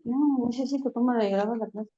No, necesito tomar de grabar la clase.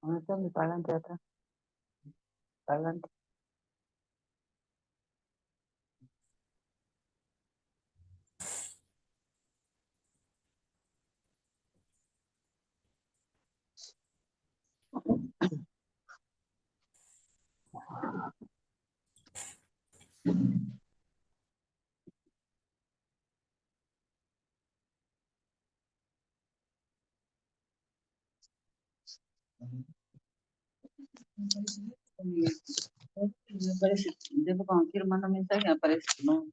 ¿Dónde está mi parlante de atrás? Parlante. Me parece, después cuando quiero mandar mensaje me aparece, no.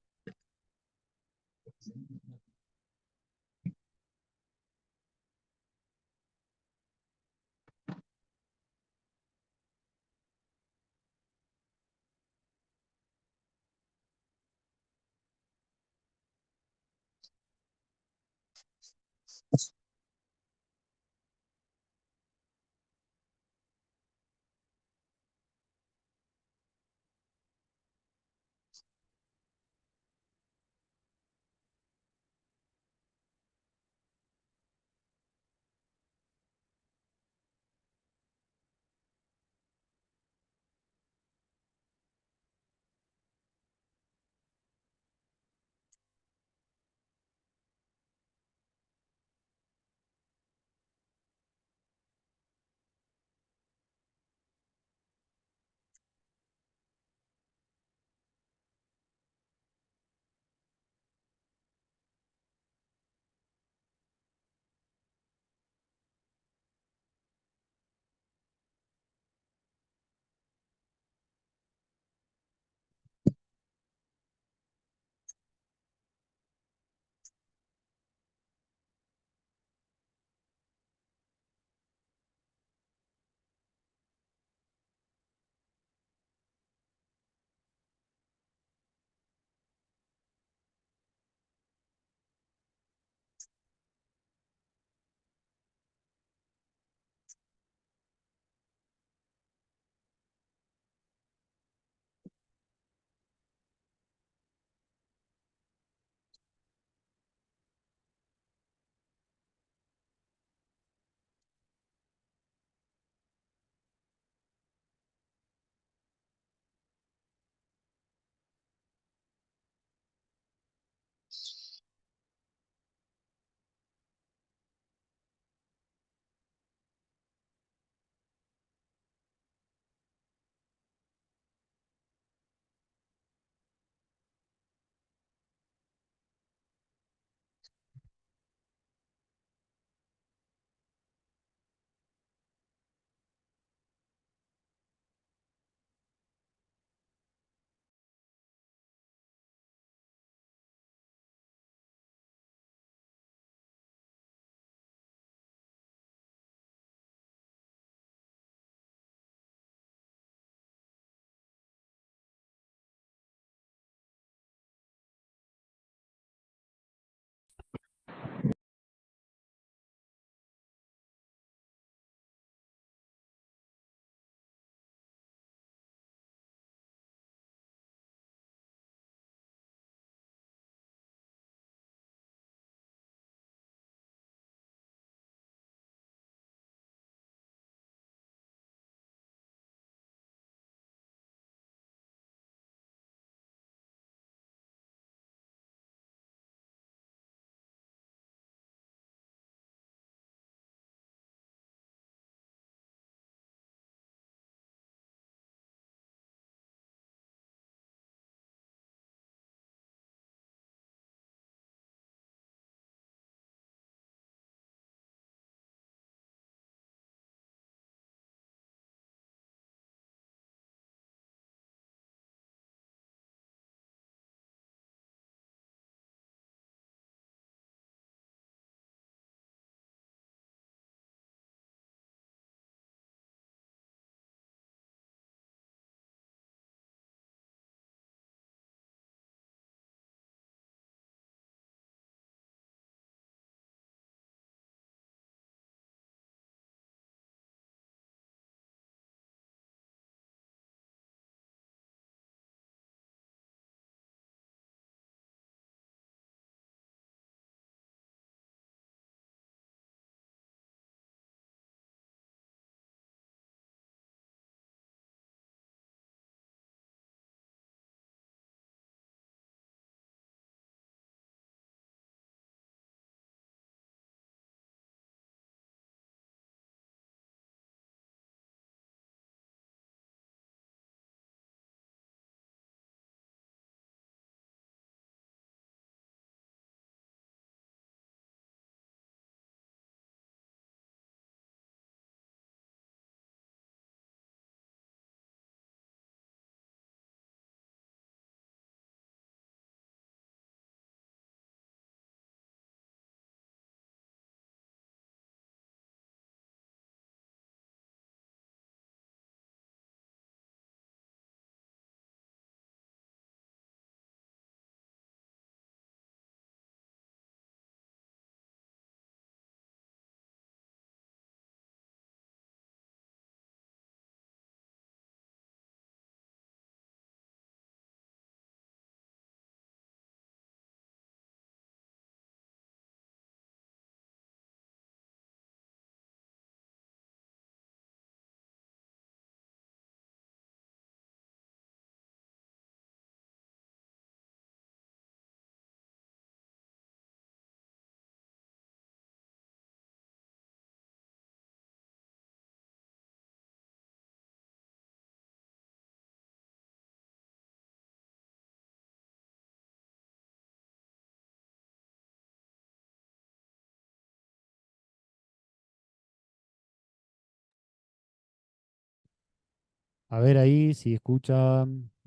A ver ahí si escucha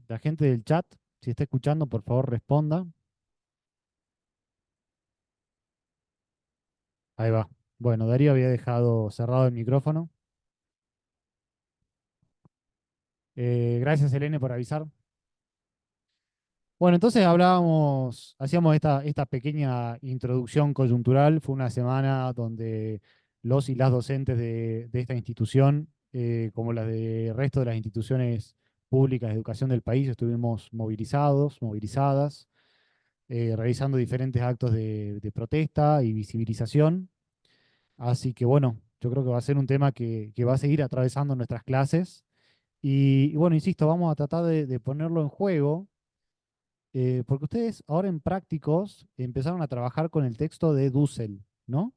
la gente del chat. Si está escuchando, por favor, responda. Ahí va. Bueno, Darío había dejado cerrado el micrófono. Gracias, Elene, por avisar. Bueno, entonces hablábamos, hacíamos esta pequeña introducción coyuntural. Fue una semana donde los y las docentes de esta institución, como las de resto de las instituciones públicas de educación del país, estuvimos movilizados, movilizadas, realizando diferentes actos de protesta y visibilización. Así que bueno, yo creo que va a ser un tema que va a seguir atravesando nuestras clases. Y bueno, insisto, vamos a tratar de ponerlo en juego porque ustedes ahora en prácticos empezaron a trabajar con el texto de Dussel, ¿no?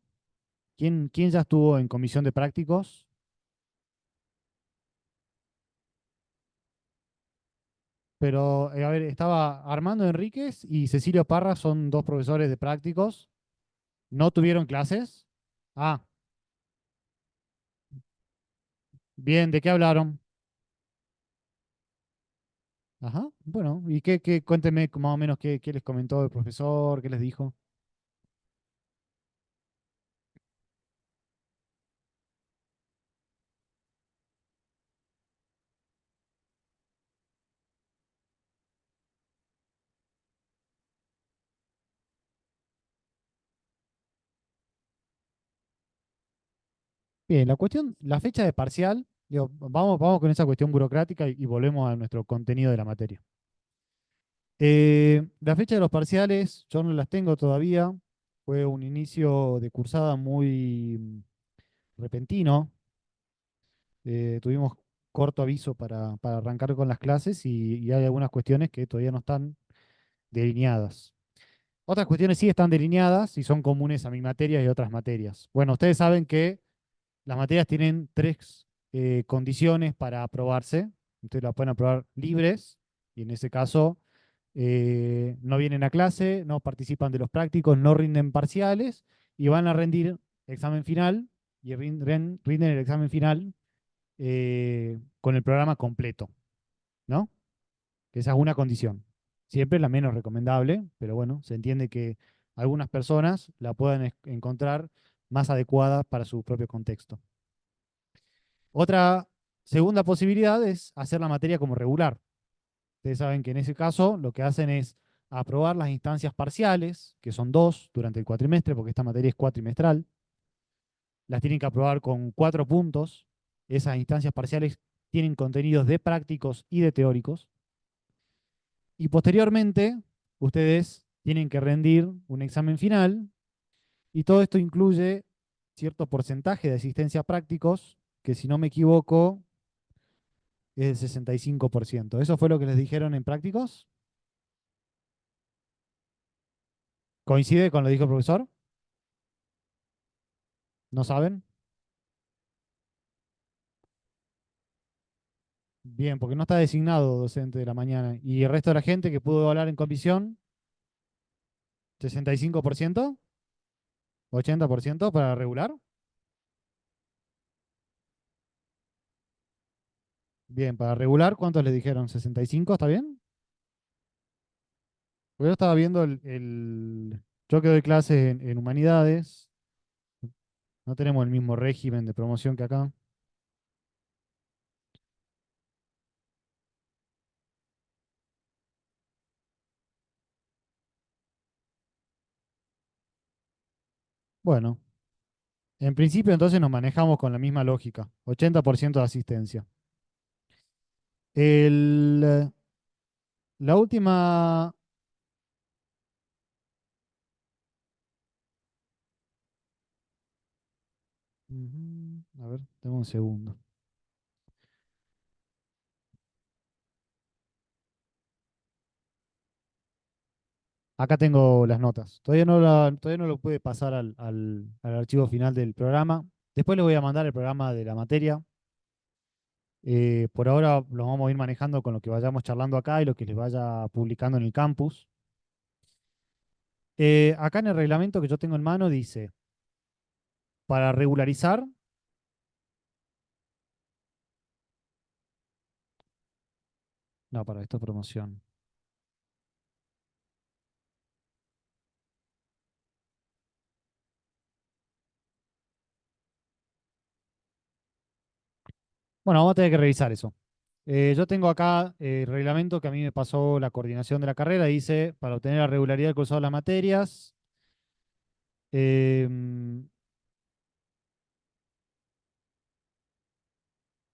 ¿Quién ya estuvo en comisión de prácticos? Pero, a ver, estaba Armando Enríquez y Cecilio Parra, son dos profesores de prácticos. ¿No tuvieron clases? Ah, bien, ¿de qué hablaron? Ajá, bueno, ¿y cuéntenme más o menos qué les comentó el profesor, qué les dijo? Bien, la fecha de parcial, digo, vamos con esa cuestión burocrática y volvemos a nuestro contenido de la materia. La fecha de los parciales, yo no las tengo todavía. Fue un inicio de cursada muy repentino. Tuvimos corto aviso para arrancar con las clases y hay algunas cuestiones que todavía no están delineadas. Otras cuestiones sí están delineadas y son comunes a mi materia y otras materias. Bueno, ustedes saben que las materias tienen tres condiciones para aprobarse. Ustedes las pueden aprobar libres y en ese caso no vienen a clase, no participan de los prácticos, no rinden parciales y van a rendir examen final y rinden el examen final con el programa completo, ¿no? Esa es una condición. Siempre la menos recomendable, pero bueno, se entiende que algunas personas la puedan encontrar más adecuada para su propio contexto. Otra segunda posibilidad es hacer la materia como regular. Ustedes saben que en ese caso lo que hacen es aprobar las instancias parciales, que son dos durante el cuatrimestre, porque esta materia es cuatrimestral. Las tienen que aprobar con 4 puntos. Esas instancias parciales tienen contenidos de prácticos y de teóricos. Y posteriormente, ustedes tienen que rendir un examen final y todo esto incluye cierto porcentaje de asistencia a prácticos, que si no me equivoco es el 65%. ¿Eso fue lo que les dijeron en prácticos? ¿Coincide con lo que dijo el profesor? ¿No saben? Bien, porque no está designado docente de la mañana. ¿Y el resto de la gente que pudo hablar en comisión? ¿65%? ¿80% para regular? Bien, para regular, ¿cuántos le dijeron? ¿65? ¿Está bien? Porque yo estaba viendo yo que doy clases en humanidades, no tenemos el mismo régimen de promoción que acá. Bueno, en principio entonces nos manejamos con la misma lógica, 80% de asistencia. El, la última, a ver, tengo un segundo. Acá tengo las notas. Todavía no lo pude pasar al archivo final del programa. Después les voy a mandar el programa de la materia. Por ahora los vamos a ir manejando con lo que vayamos charlando acá y lo que les vaya publicando en el campus. Acá en el reglamento que yo tengo en mano dice, para regularizar, No, para esta promoción. Bueno, vamos a tener que revisar eso. Yo tengo acá el reglamento que a mí me pasó la coordinación de la carrera. Dice, para obtener la regularidad del cursado de las materias, em,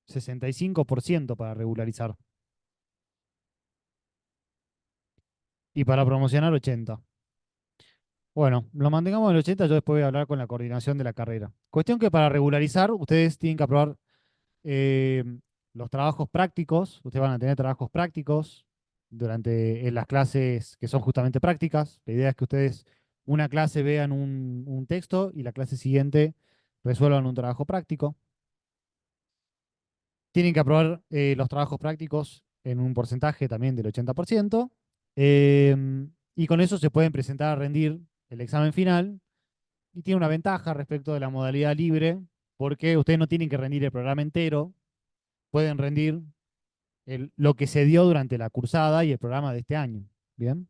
65% para regularizar. Y para promocionar 80%. Bueno, lo mantengamos en el 80%, yo después voy a hablar con la coordinación de la carrera. Cuestión que para regularizar, ustedes tienen que aprobar eh, los trabajos prácticos. Ustedes van a tener trabajos prácticos durante en las clases que son justamente prácticas. La idea es que ustedes una clase vean un texto y la clase siguiente resuelvan un trabajo práctico. Tienen que aprobar los trabajos prácticos en un porcentaje también del 80%. Y con eso se pueden presentar a rendir el examen final. Y tiene una ventaja respecto de la modalidad libre, porque ustedes no tienen que rendir el programa entero, pueden rendir lo que se dio durante la cursada y el programa de este año. Bien.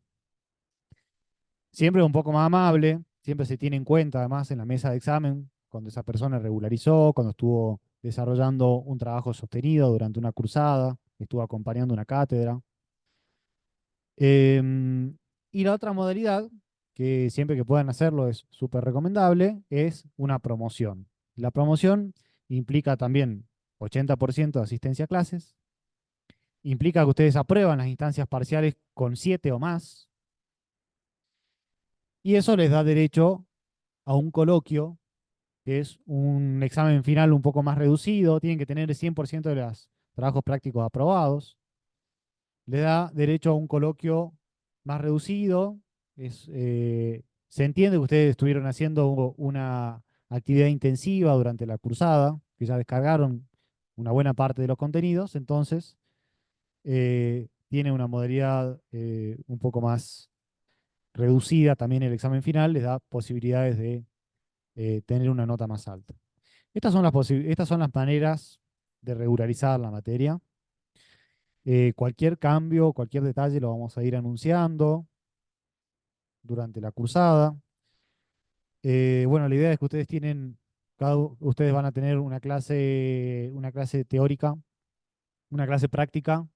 Siempre un poco más amable, siempre se tiene en cuenta además en la mesa de examen, cuando esa persona regularizó, cuando estuvo desarrollando un trabajo sostenido durante una cursada, estuvo acompañando una cátedra. Em, y la otra modalidad, que siempre que puedan hacerlo es súper recomendable, es una promoción. La promoción implica también 80% de asistencia a clases, implica que ustedes aprueban las instancias parciales con 7 o más, y eso les da derecho a un coloquio, que es un examen final un poco más reducido, tienen que tener el 100% de los trabajos prácticos aprobados, les da derecho a un coloquio más reducido, se entiende que ustedes estuvieron haciendo una actividad intensiva durante la cursada, que ya descargaron una buena parte de los contenidos, entonces tiene una modalidad un poco más reducida también el examen final, les da posibilidades de tener una nota más alta. Estas son las maneras de regularizar la materia. Cualquier cambio, cualquier detalle lo vamos a ir anunciando durante la cursada. Bueno, la idea es que ustedes ustedes van a tener una clase teórica, una clase práctica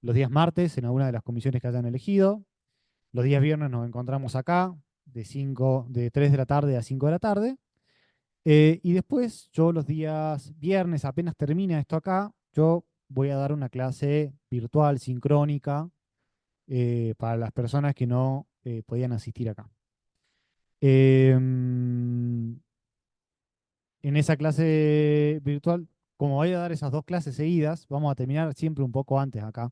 los días martes en alguna de las comisiones que hayan elegido. Los días viernes nos encontramos acá de 3 de la tarde a 5 de la tarde. Y después yo los días viernes, apenas termina esto acá, yo voy a dar una clase virtual, sincrónica, para las personas que no podían asistir acá. Em, en esa clase virtual, como voy a dar esas dos clases seguidas, vamos a terminar siempre un poco antes acá,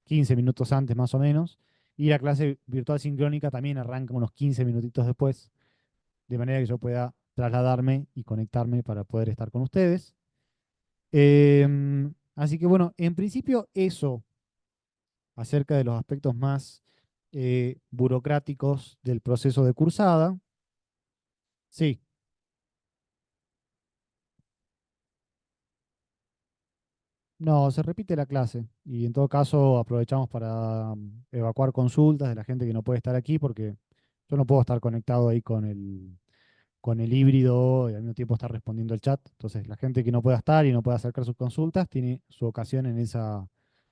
15 minutos antes más o menos, y la clase virtual sincrónica también arranca unos 15 minutitos después, de manera que yo pueda trasladarme y conectarme para poder estar con ustedes. Así que bueno, en principio eso acerca de los aspectos más burocráticos del proceso de cursada. Sí, no, se repite la clase y en todo caso aprovechamos para evacuar consultas de la gente que no puede estar aquí porque yo no puedo estar conectado ahí con el híbrido y al mismo tiempo estar respondiendo el chat. Entonces la gente que no pueda estar y no pueda acercar sus consultas tiene su ocasión en esa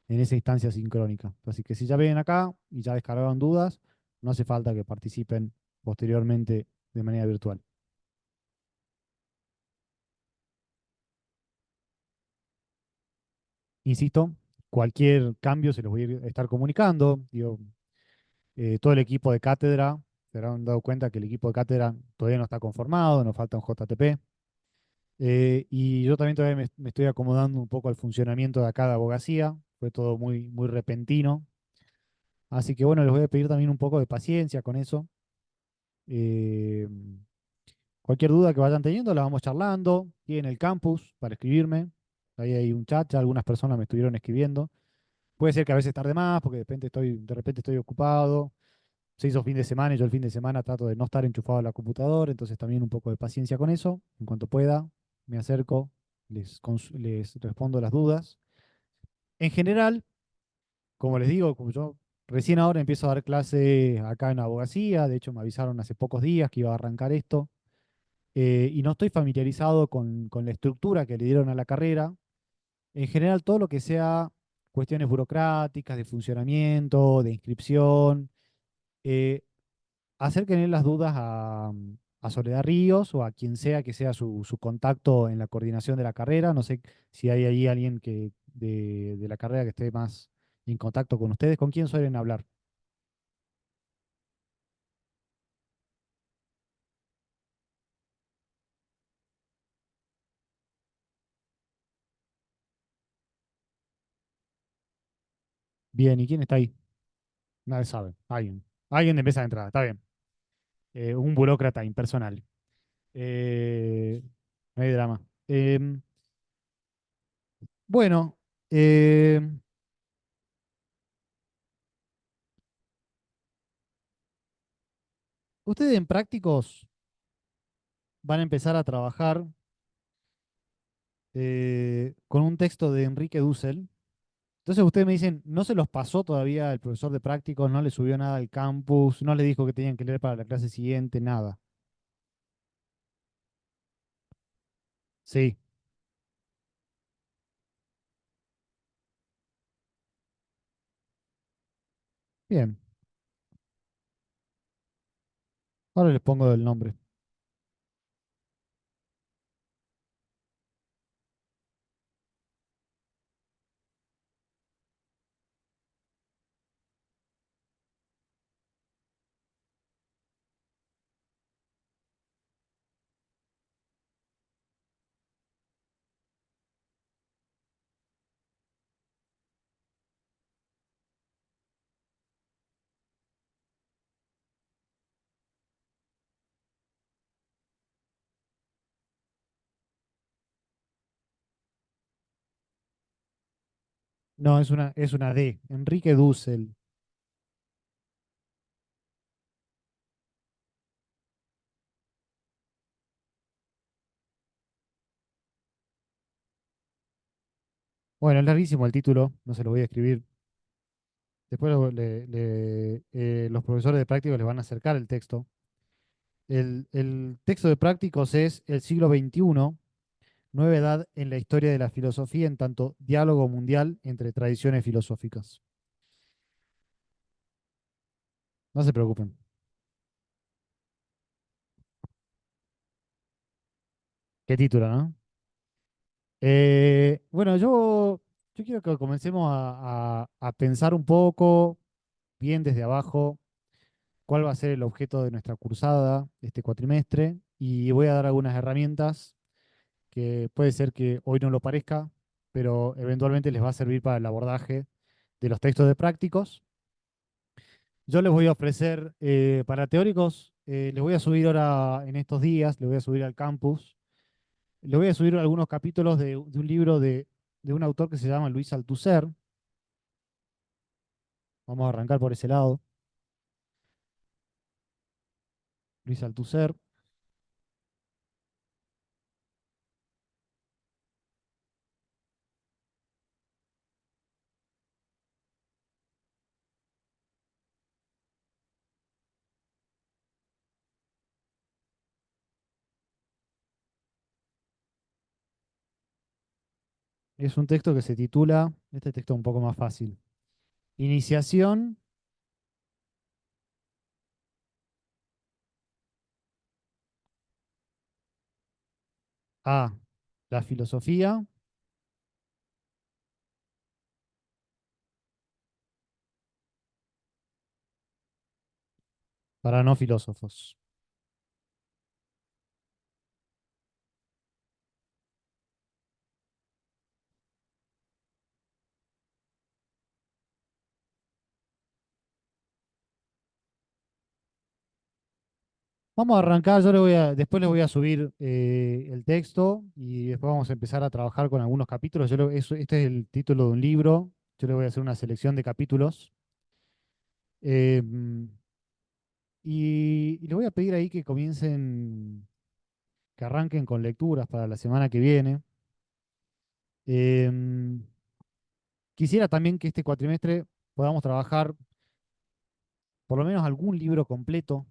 instancia sincrónica. Así que si ya ven acá y ya descargaron dudas, no hace falta que participen posteriormente de manera virtual. Insisto, cualquier cambio se los voy a estar comunicando. Digo, todo el equipo de cátedra, se habrán dado cuenta que el equipo de cátedra todavía no está conformado, nos falta un JTP. Y yo también todavía me estoy acomodando un poco al funcionamiento de acá de abogacía. Fue todo muy, muy repentino. Así que bueno, les voy a pedir también un poco de paciencia con eso. Eh, Cualquier duda que vayan teniendo, la vamos charlando. Tienen el campus para escribirme. Ahí hay un chat, ya algunas personas me estuvieron escribiendo. Puede ser que a veces tarde más, porque de repente estoy ocupado. Se hizo fin de semana y yo el fin de semana trato de no estar enchufado a la computadora, entonces también un poco de paciencia con eso. En cuanto pueda, me acerco, les respondo las dudas. En general, como les digo, como yo recién ahora empiezo a dar clase acá en abogacía, de hecho me avisaron hace pocos días que iba a arrancar esto, y no estoy familiarizado con la estructura que le dieron a la carrera. En general, todo lo que sea cuestiones burocráticas, de funcionamiento, de inscripción, eh, acérquenle las dudas a Soledad Ríos o a quien sea que sea su contacto en la coordinación de la carrera. No sé si hay ahí alguien de la carrera que esté más en contacto con ustedes. ¿Con quién suelen hablar? Bien, ¿y quién está ahí? Nadie sabe. Alguien. Alguien de mesa de entrada, está bien. Un burócrata impersonal. Eh, no hay drama. Bueno, em, ustedes en prácticos van a empezar a trabajar con un texto de Enrique Dussel. Entonces ustedes me dicen, ¿no se los pasó todavía el profesor de prácticos? ¿No le subió nada al campus? ¿No le dijo que tenían que leer para la clase siguiente? Nada. Sí, bien. Ahora les pongo el nombre. No, es una D. Enrique Dussel. Bueno, es larguísimo el título, no se lo voy a escribir. Después los profesores de prácticos les van a acercar el texto. El texto de prácticos es el siglo XXI, nueva edad en la historia de la filosofía en tanto diálogo mundial entre tradiciones filosóficas. No se preocupen. Qué título, ¿no? Bueno, yo quiero que comencemos a pensar un poco, bien desde abajo, cuál va a ser el objeto de nuestra cursada este cuatrimestre y voy a dar algunas herramientas que puede ser que hoy no lo parezca, pero eventualmente les va a servir para el abordaje de los textos de prácticos. Yo les voy a ofrecer, para teóricos, les voy a subir ahora en estos días, les voy a subir al campus, les voy a subir algunos capítulos de un libro de un autor que se llama Luis Althusser. Vamos a arrancar por ese lado. Luis Althusser es un texto que se titula, este texto es un poco más fácil, Iniciación a la filosofía para no filósofos. Vamos a arrancar, después les voy a subir el texto y después vamos a empezar a trabajar con algunos capítulos. Este es el título de un libro, yo le voy a hacer una selección de capítulos y les voy a pedir ahí que comiencen, que arranquen con lecturas para la semana que viene. Em, Quisiera también que este cuatrimestre, podamos trabajar por lo menos algún libro completo.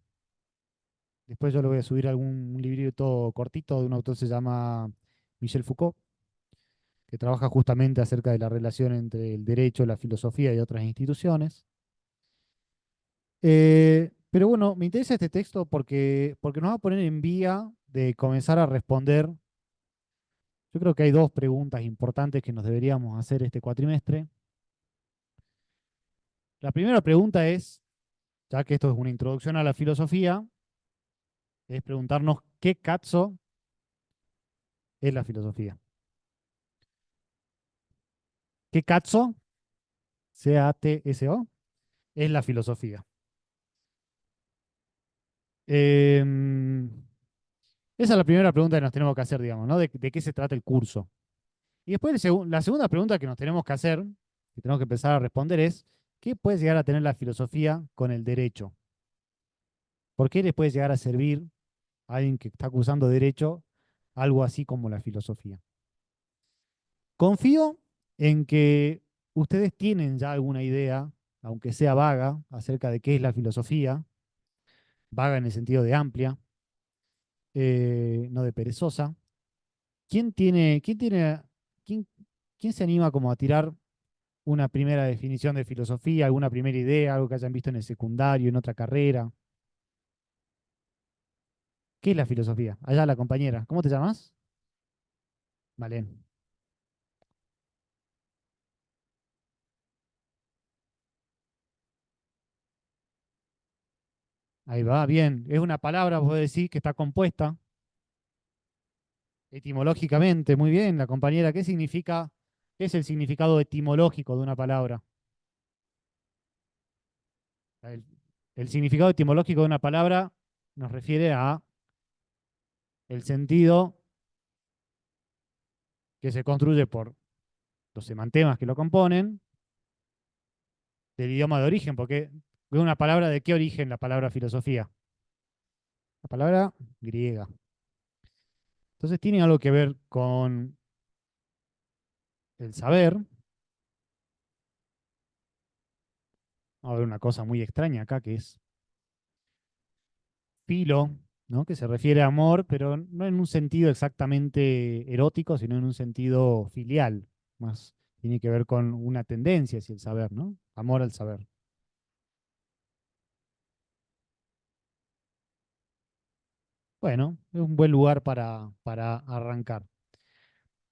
Después yo le voy a subir algún librito cortito de un autor que se llama Michel Foucault, que trabaja justamente acerca de la relación entre el derecho, la filosofía y otras instituciones. Pero bueno, me interesa este texto porque nos va a poner en vía de comenzar a responder. Yo creo que hay dos preguntas importantes que nos deberíamos hacer este cuatrimestre. La primera pregunta es, ya que esto es una introducción a la filosofía, es preguntarnos qué cazzo es la filosofía. ¿Qué cazzo, C-A-T-S-O, es la filosofía? Em, Esa es la primera pregunta que nos tenemos que hacer, digamos, ¿no? De qué se trata el curso. Y después la segunda pregunta que nos tenemos que hacer, que tenemos que empezar a responder es, ¿qué puede llegar a tener la filosofía con el derecho? ¿Por qué le puede llegar a servir a alguien que está cursando derecho algo así como la filosofía? Confío en que ustedes tienen ya alguna idea, aunque sea vaga, acerca de qué es la filosofía, vaga en el sentido de amplia, no de perezosa. ¿Quién, quién se anima como a tirar una primera definición de filosofía, alguna primera idea, algo que hayan visto en el secundario, en otra carrera? ¿Qué es la filosofía? Allá la compañera. ¿Cómo te llamas? Vale. Ahí va, bien. Es una palabra, vos decís, que está compuesta etimológicamente. Muy bien, la compañera. ¿Qué significa? ¿Qué es el significado etimológico de una palabra? El, el significado etimológico de una palabra nos refiere a el sentido que se construye por los semantemas que lo componen del idioma de origen, porque es una palabra de qué origen la palabra filosofía. La palabra griega. Entonces tiene algo que ver con el saber. Vamos a ver una cosa muy extraña acá que es filo, ¿no? Que se refiere a amor, pero no en un sentido exactamente erótico, sino en un sentido filial. Más tiene que ver con una tendencia hacia el saber, ¿no? Amor al saber. Bueno, es un buen lugar para arrancar.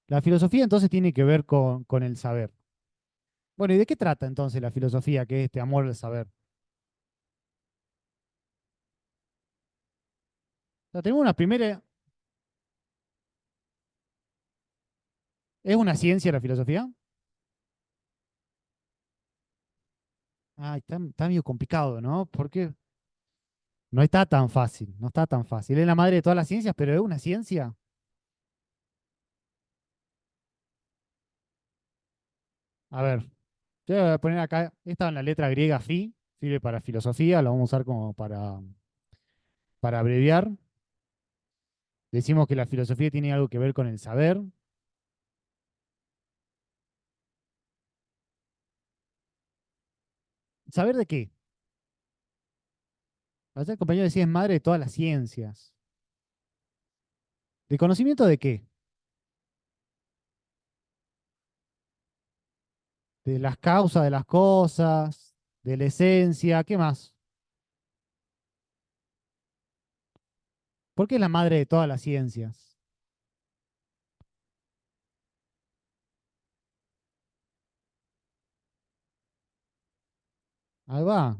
La filosofía entonces tiene que ver con el saber. Bueno, ¿y de qué trata entonces la filosofía, que es este amor al saber? O sea, tenemos una primera... ¿Es una ciencia la filosofía? Ah, está medio complicado, ¿no? Porque no está tan fácil, no está tan fácil. Es la madre de todas las ciencias, pero ¿es una ciencia? A ver, yo voy a poner acá, esta en la letra griega phi, sirve para filosofía, lo vamos a usar como para abreviar. Decimos que la filosofía tiene algo que ver con el saber. ¿Saber de qué? Ayer el compañero decía es madre de todas las ciencias. ¿De conocimiento de qué? De las causas de las cosas, de la esencia, ¿qué más? ¿Por qué es la madre de todas las ciencias? Ahí va.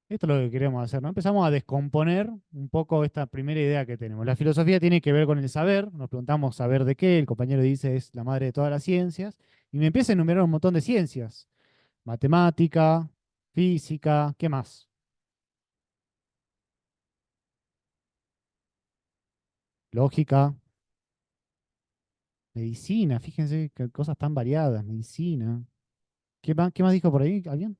Esto es lo que queremos hacer, ¿no? Empezamos a descomponer un poco esta primera idea que tenemos. La filosofía tiene que ver con el saber, nos preguntamos saber de qué, el compañero dice es la madre de todas las ciencias, y me empieza a enumerar un montón de ciencias. Matemática, física, ¿qué más? Lógica, medicina, fíjense qué cosas tan variadas, medicina. Qué más dijo por ahí alguien?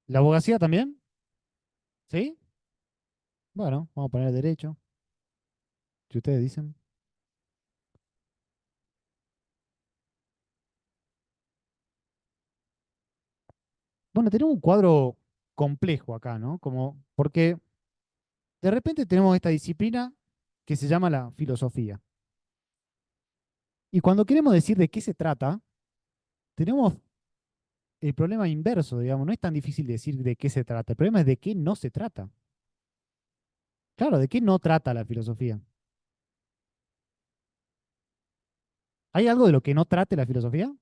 ¿La abogacía también? ¿Sí? Bueno, vamos a poner derecho, si ustedes dicen. Bueno, tenemos un cuadro complejo acá, ¿no? Como, porque de repente tenemos esta disciplina que se llama la filosofía. Y cuando queremos decir de qué se trata, tenemos el problema inverso, digamos. No es tan difícil decir de qué se trata. El problema es de qué no se trata. Claro, ¿de qué no trata la filosofía? ¿Hay algo de lo que no trate la filosofía?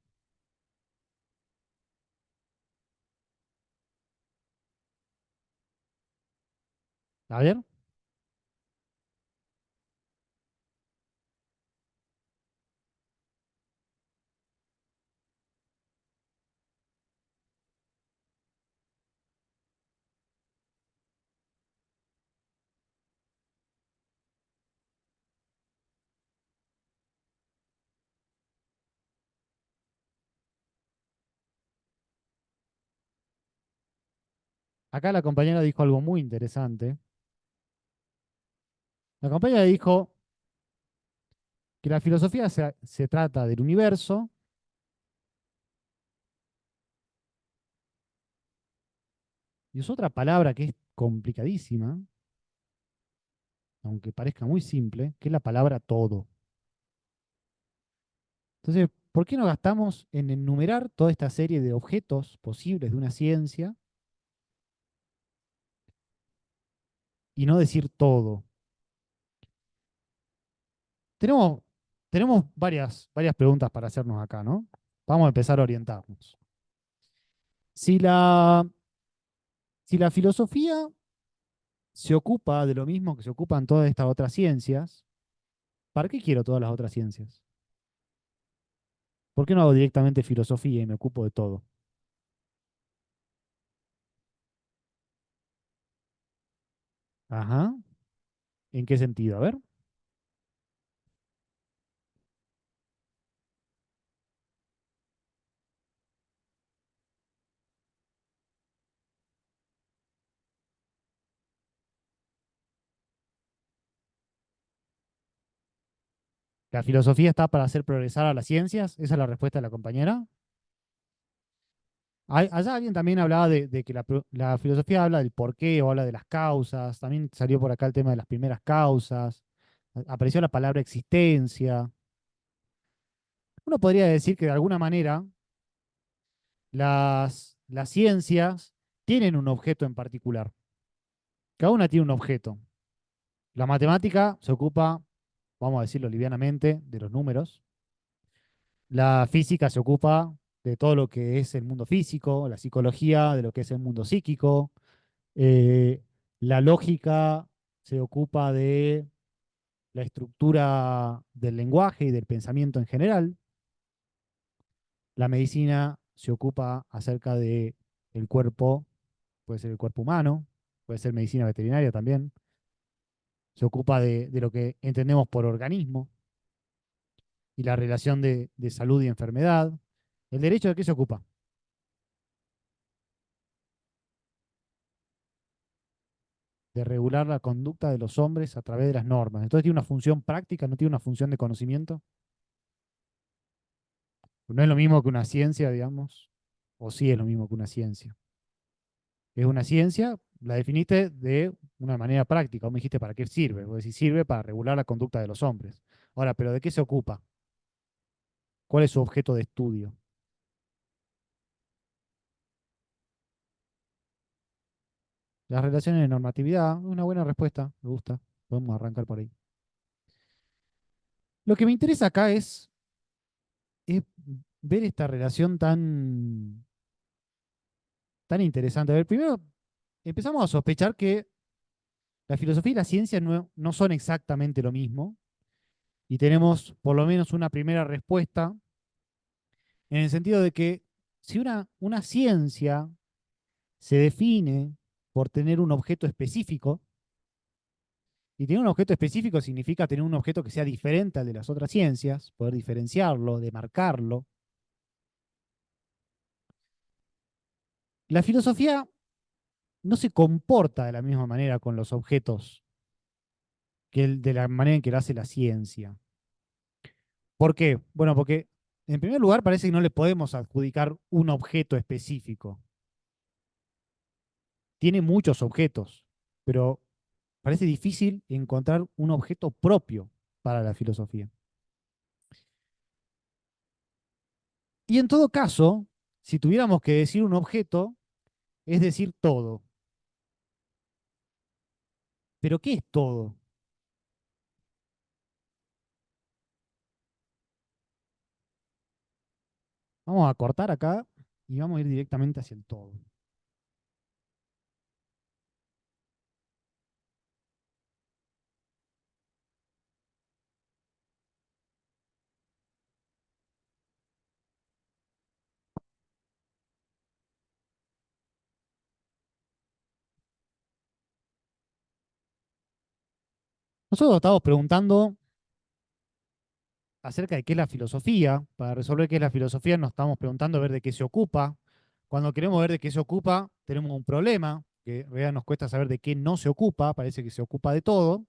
A ver, acá la compañera dijo algo muy interesante. La compañera dijo que la filosofía se trata del universo y es otra palabra que es complicadísima, aunque parezca muy simple, que es la palabra todo. Entonces, ¿por qué no gastamos en enumerar toda esta serie de objetos posibles de una ciencia y no decir todo? Tenemos, tenemos varias preguntas para hacernos acá, ¿no? Vamos a empezar a orientarnos. Si la, si la filosofía se ocupa de lo mismo que se ocupan todas estas otras ciencias, ¿para qué quiero todas las otras ciencias? ¿Por qué no hago directamente filosofía y me ocupo de todo? Ajá. ¿En qué sentido? A ver. ¿La filosofía está para hacer progresar a las ciencias? ¿Esa es la respuesta de la compañera? Allá alguien también hablaba de que la filosofía habla del porqué o habla de las causas. También salió por acá el tema de las primeras causas. Apareció la palabra existencia. Uno podría decir que de alguna manera las ciencias tienen un objeto en particular. Cada una tiene un objeto. La matemática se ocupa, vamos a decirlo livianamente, de los números. La física se ocupa de todo lo que es el mundo físico, la psicología de lo que es el mundo psíquico. Eh, la lógica se ocupa de la estructura del lenguaje y del pensamiento en general. La medicina se ocupa acerca de el cuerpo, puede ser el cuerpo humano, puede ser medicina veterinaria también. Se ocupa de lo que entendemos por organismo y la relación de salud y enfermedad. ¿El derecho de qué se ocupa? De regular la conducta de los hombres a través de las normas. Entonces tiene una función práctica, no tiene una función de conocimiento. No es lo mismo que una ciencia, digamos, o sí es lo mismo que una ciencia. Es una ciencia, la definiste de una manera práctica. Vos me dijiste para qué sirve. Vos decís sirve para regular la conducta de los hombres. Ahora, ¿pero de qué se ocupa? ¿Cuál es su objeto de estudio? Las relaciones de normatividad, una buena respuesta, me gusta. Podemos arrancar por ahí. Lo que me interesa acá es ver esta relación tan interesante. A ver, primero empezamos a sospechar que la filosofía y la ciencia no son exactamente lo mismo, y tenemos por lo menos una primera respuesta en el sentido de que si una ciencia se define por tener un objeto específico, y tener un objeto específico significa tener un objeto que sea diferente al de las otras ciencias, poder diferenciarlo, demarcarlo. La filosofía no se comporta de la misma manera con los objetos que de la manera en que lo hace la ciencia. ¿Por qué? Bueno, porque en primer lugar parece que no le podemos adjudicar un objeto específico. Tiene muchos objetos, pero parece difícil encontrar un objeto propio para la filosofía. Y en todo caso, si tuviéramos que decir un objeto, es decir todo. ¿Pero qué es todo? Vamos a cortar acá y vamos a ir directamente hacia el todo. Nosotros estamos preguntando acerca de qué es la filosofía. Para resolver qué es la filosofía nos estamos preguntando a ver de qué se ocupa. Cuando queremos ver de qué se ocupa, tenemos un problema, que en realidad nos cuesta saber de qué no se ocupa, parece que se ocupa de todo.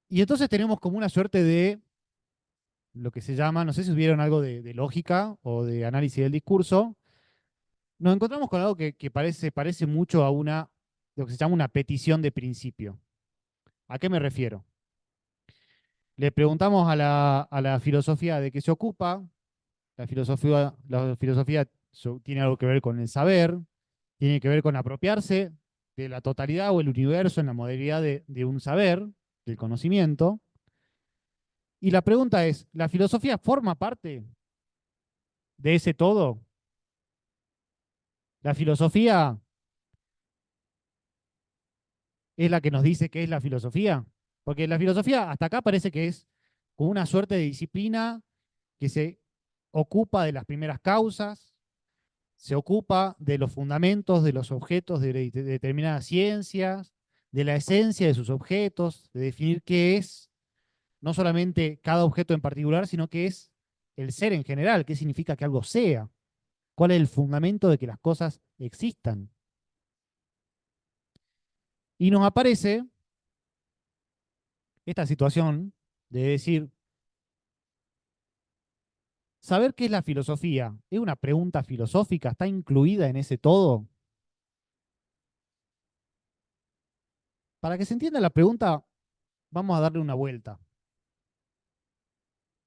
Y entonces tenemos como una suerte de lo que se llama, no sé si vieron algo de lógica o de análisis del discurso, nos encontramos con algo que parece mucho a lo que se llama una petición de principio. ¿A qué me refiero? Le preguntamos a la filosofía de qué se ocupa. La filosofía tiene algo que ver con el saber, tiene que ver con apropiarse de la totalidad o el universo en la modalidad de un saber, del conocimiento. Y la pregunta es, ¿la filosofía forma parte de ese todo? ¿La filosofía es la que nos dice qué es la filosofía? Porque la filosofía hasta acá parece que es como una suerte de disciplina que se ocupa de las primeras causas, se ocupa de los fundamentos, de los objetos de determinadas ciencias, de la esencia de sus objetos, de definir qué es no solamente cada objeto en particular, sino qué es el ser en general, qué significa que algo sea, cuál es el fundamento de que las cosas existan. Y nos aparece esta situación de decir, saber qué es la filosofía, ¿es una pregunta filosófica? ¿Está incluida en ese todo? Para que se entienda la pregunta, vamos a darle una vuelta.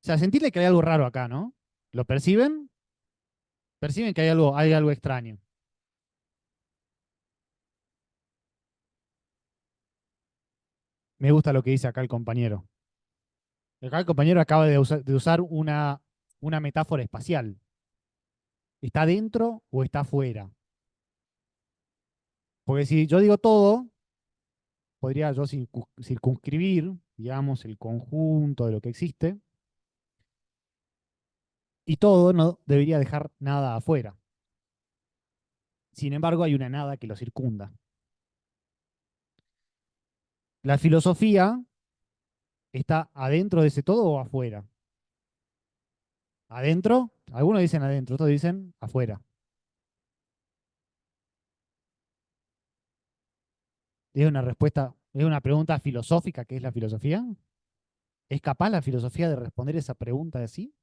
O sea, sentirle que hay algo raro acá, ¿no? ¿Lo perciben? Perciben que hay algo extraño. Me gusta lo que dice acá el compañero. Acá el compañero acaba de usar una metáfora espacial. ¿Está dentro o está afuera? Porque si yo digo todo, podría yo circunscribir, digamos, el conjunto de lo que existe, y todo no debería dejar nada afuera. Sin embargo, hay una nada que lo circunda. La filosofía está adentro de ese todo o afuera. ¿Adentro? Algunos dicen adentro, otros dicen afuera. Es una respuesta, es una pregunta filosófica, ¿qué es la filosofía? ¿Es capaz la filosofía de responder esa pregunta de sí?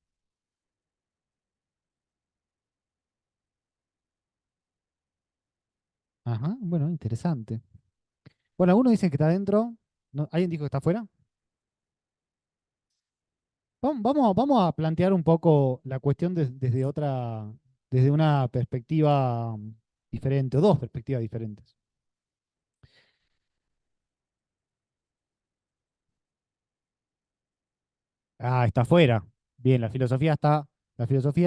Ajá, bueno, interesante. Bueno, algunos dicen que está adentro. ¿Alguien dijo que está afuera? Vamos a plantear un poco la cuestión desde una perspectiva diferente, o dos perspectivas diferentes. Ah, está afuera. Bien, la filosofía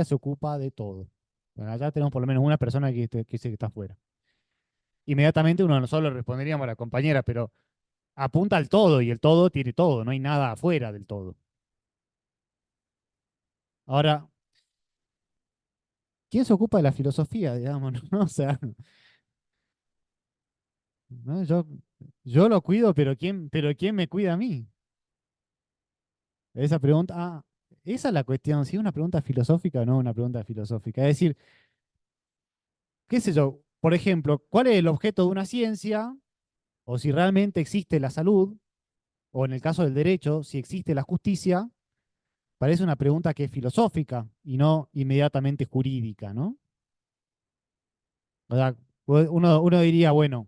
se ocupa de todo. Bueno, allá tenemos por lo menos una persona que dice que está afuera. Inmediatamente uno de nosotros le responderíamos a la compañera, pero apunta al todo y el todo tiene todo, no hay nada afuera del todo. Ahora, ¿quién se ocupa de la filosofía, digamos, no? O sea, ¿no? Yo lo cuido, pero ¿quién me cuida a mí? Esa pregunta, esa es la cuestión, si es una pregunta filosófica o no una pregunta filosófica. Es decir, qué sé yo, por ejemplo, ¿cuál es el objeto de una ciencia? O si realmente existe la salud, o en el caso del derecho, si existe la justicia, parece una pregunta que es filosófica y no inmediatamente jurídica, ¿no? O sea, uno diría, bueno,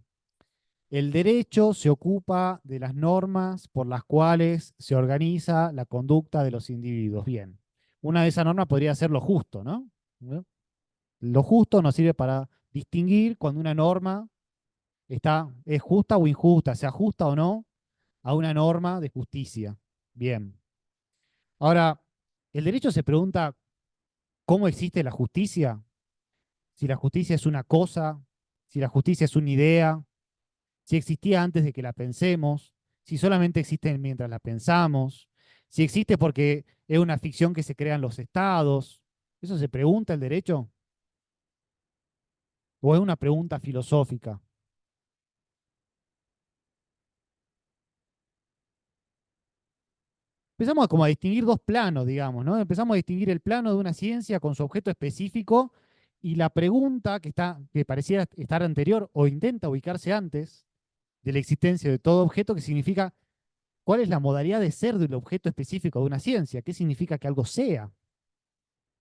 el derecho se ocupa de las normas por las cuales se organiza la conducta de los individuos. Bien, una de esas normas podría ser lo justo, ¿no? ¿No? Lo justo nos sirve para distinguir cuando una norma es justa o injusta, se ajusta o no a una norma de justicia. Bien. Ahora, el derecho se pregunta cómo existe la justicia, si la justicia es una cosa, si la justicia es una idea, si existía antes de que la pensemos, si solamente existe mientras la pensamos, si existe porque es una ficción que se crea en los estados. ¿Eso se pregunta el derecho? ¿O es una pregunta filosófica? Empezamos a como a distinguir dos planos, digamos, ¿no? Empezamos a distinguir el plano de una ciencia con su objeto específico y la pregunta que pareciera estar anterior o intenta ubicarse antes de la existencia de todo objeto, que significa cuál es la modalidad de ser del objeto específico de una ciencia, qué significa que algo sea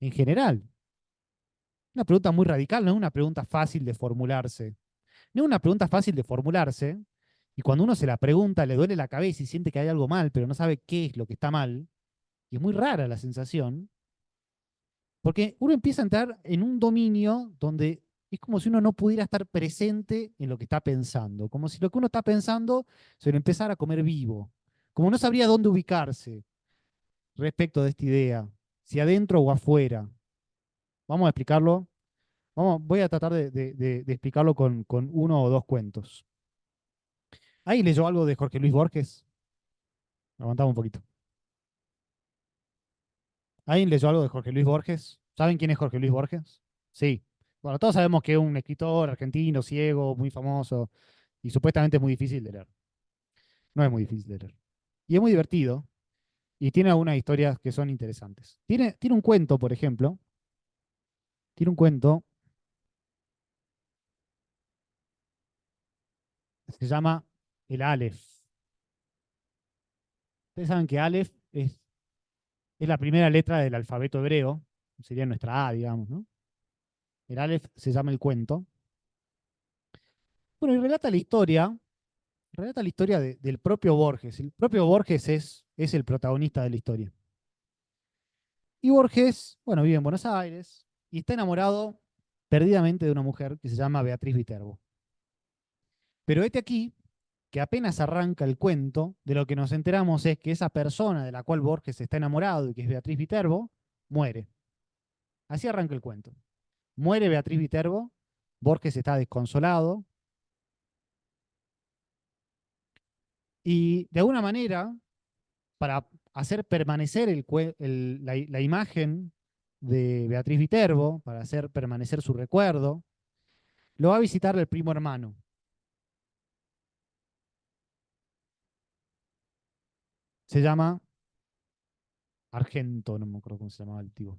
en general. Una pregunta muy radical, no es una pregunta fácil de formularse. No es una pregunta fácil de formularse, y cuando uno se la pregunta le duele la cabeza y siente que hay algo mal, pero no sabe qué es lo que está mal, y es muy rara la sensación, porque uno empieza a entrar en un dominio donde es como si uno no pudiera estar presente en lo que está pensando, como si lo que uno está pensando se lo empezara a comer vivo, como no sabría dónde ubicarse respecto de esta idea, si adentro o afuera. Vamos a explicarlo. Voy a tratar de explicarlo con uno o dos cuentos. ¿Ahí leyó algo de Jorge Luis Borges? Aguantamos un poquito. ¿Alguien leyó algo de Jorge Luis Borges? ¿Saben quién es Jorge Luis Borges? Sí. Bueno, todos sabemos que es un escritor argentino, ciego, muy famoso y supuestamente muy difícil de leer. No es muy difícil de leer. Y es muy divertido y tiene algunas historias que son interesantes. Tiene un cuento, por ejemplo. Tiene un cuento que se llama El Aleph. Ustedes saben que Aleph es la primera letra del alfabeto hebreo, sería nuestra A, digamos, ¿no? El Aleph se llama el cuento. Bueno, y relata la historia del propio Borges. El propio Borges es el protagonista de la historia. Y Borges, bueno, vive en Buenos Aires y está enamorado perdidamente de una mujer que se llama Beatriz Viterbo. Pero este aquí, que apenas arranca el cuento, de lo que nos enteramos es que esa persona de la cual Borges está enamorado y que es Beatriz Viterbo, muere. Así arranca el cuento. Muere Beatriz Viterbo, Borges está desconsolado y de alguna manera, para hacer permanecer la imagen de Beatriz Viterbo, para hacer permanecer su recuerdo, lo va a visitar el primo hermano. Se llama Argento, no me acuerdo cómo se llamaba el tipo.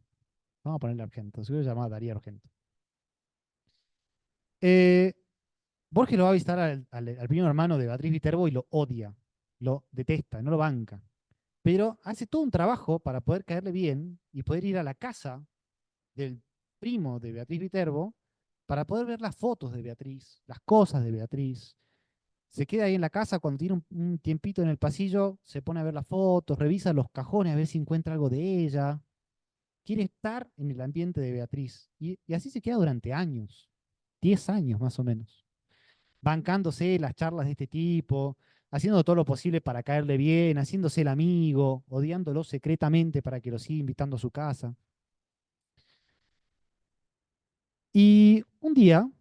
Vamos a ponerle Argento, seguro se llamaba Darío Argento. Eh, Borges lo va a visitar al primo hermano de Beatriz Viterbo y lo odia, lo detesta, no lo banca. Pero hace todo un trabajo para poder caerle bien y poder ir a la casa del primo de Beatriz Viterbo para poder ver las fotos de Beatriz, las cosas de Beatriz. Se queda ahí en la casa cuando tiene un tiempito en el pasillo, se pone a ver las fotos, revisa los cajones a ver si encuentra algo de ella. Quiere estar en el ambiente de Beatriz. Y así se queda durante años, 10 años más o menos, bancándose las charlas de este tipo, haciendo todo lo posible para caerle bien, haciéndose el amigo, odiándolo secretamente para que lo siga invitando a su casa. Y un día,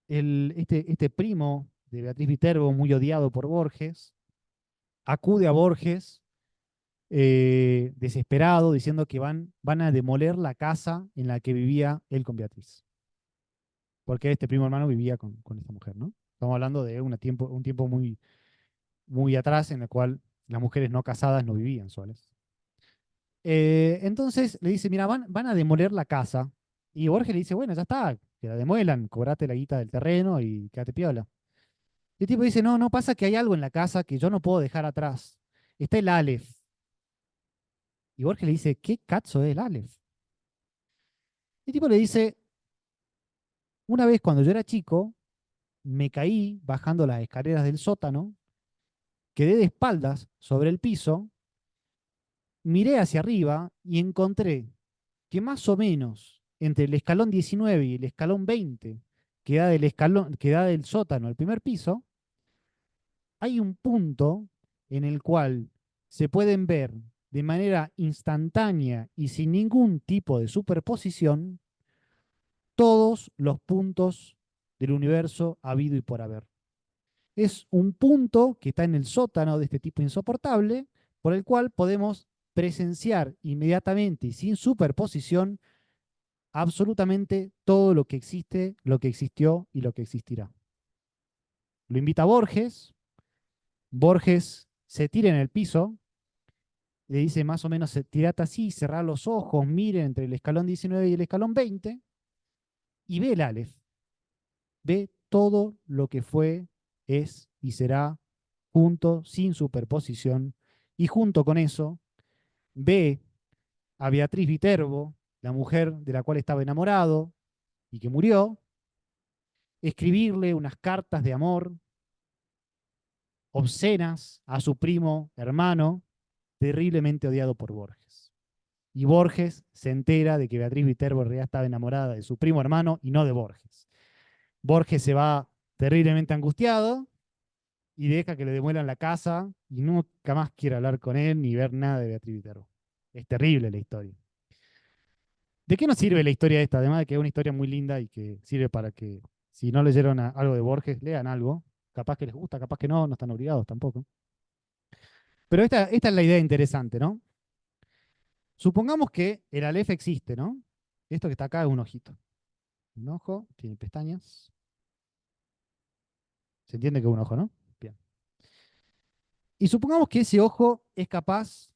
este primo de Beatriz Viterbo, muy odiado por Borges, acude a Borges desesperado, diciendo que van a demoler la casa en la que vivía él con Beatriz. Porque este primo hermano vivía con esta mujer, ¿no? Estamos hablando de un tiempo muy, muy atrás en el cual las mujeres no casadas no vivían solas. Entonces le dice, mira, van a demoler la casa. Y Borges le dice, bueno, ya está, que la demuelan, cobrate la guita del terreno y quédate piola. Y el tipo dice, no, no pasa que hay algo en la casa que yo no puedo dejar atrás. Está el Aleph. Y Borges le dice, ¿qué cazzo es el Aleph? Y el tipo le dice, una vez cuando yo era chico, me caí bajando las escaleras del sótano, quedé de espaldas sobre el piso, miré hacia arriba y encontré que más o menos entre el escalón 19 y el escalón 20, que da del sótano al primer piso, hay un punto en el cual se pueden ver de manera instantánea y sin ningún tipo de superposición todos los puntos del universo habido y por haber. Es un punto que está en el sótano de este tipo insoportable, por el cual podemos presenciar inmediatamente y sin superposición absolutamente todo lo que existe, lo que existió y lo que existirá. Lo invita a Borges, Borges se tira en el piso, le dice más o menos, tirate así, cerrá los ojos, mire entre el escalón 19 y el escalón 20, y ve el Aleph, ve todo lo que fue, es y será, junto, sin superposición, y junto con eso, ve a Beatriz Viterbo, la mujer de la cual estaba enamorado y que murió, escribirle unas cartas de amor obscenas a su primo hermano, terriblemente odiado por Borges. Y Borges se entera de que Beatriz Viterbo en realidad estaba enamorada de su primo hermano y no de Borges. Borges se va terriblemente angustiado y deja que le demuelan la casa y nunca más quiere hablar con él ni ver nada de Beatriz Viterbo. Es terrible la historia. ¿De qué nos sirve la historia esta? Además de que es una historia muy linda y que sirve para que, si no leyeron algo de Borges, lean algo. Capaz que les gusta, capaz que no, no están obligados tampoco. Pero esta es la idea interesante, ¿no? Supongamos que el Aleph existe, ¿no? Esto que está acá es un ojito. Un ojo, tiene pestañas. Se entiende que es un ojo, ¿no? Bien. Y supongamos que ese ojo es capaz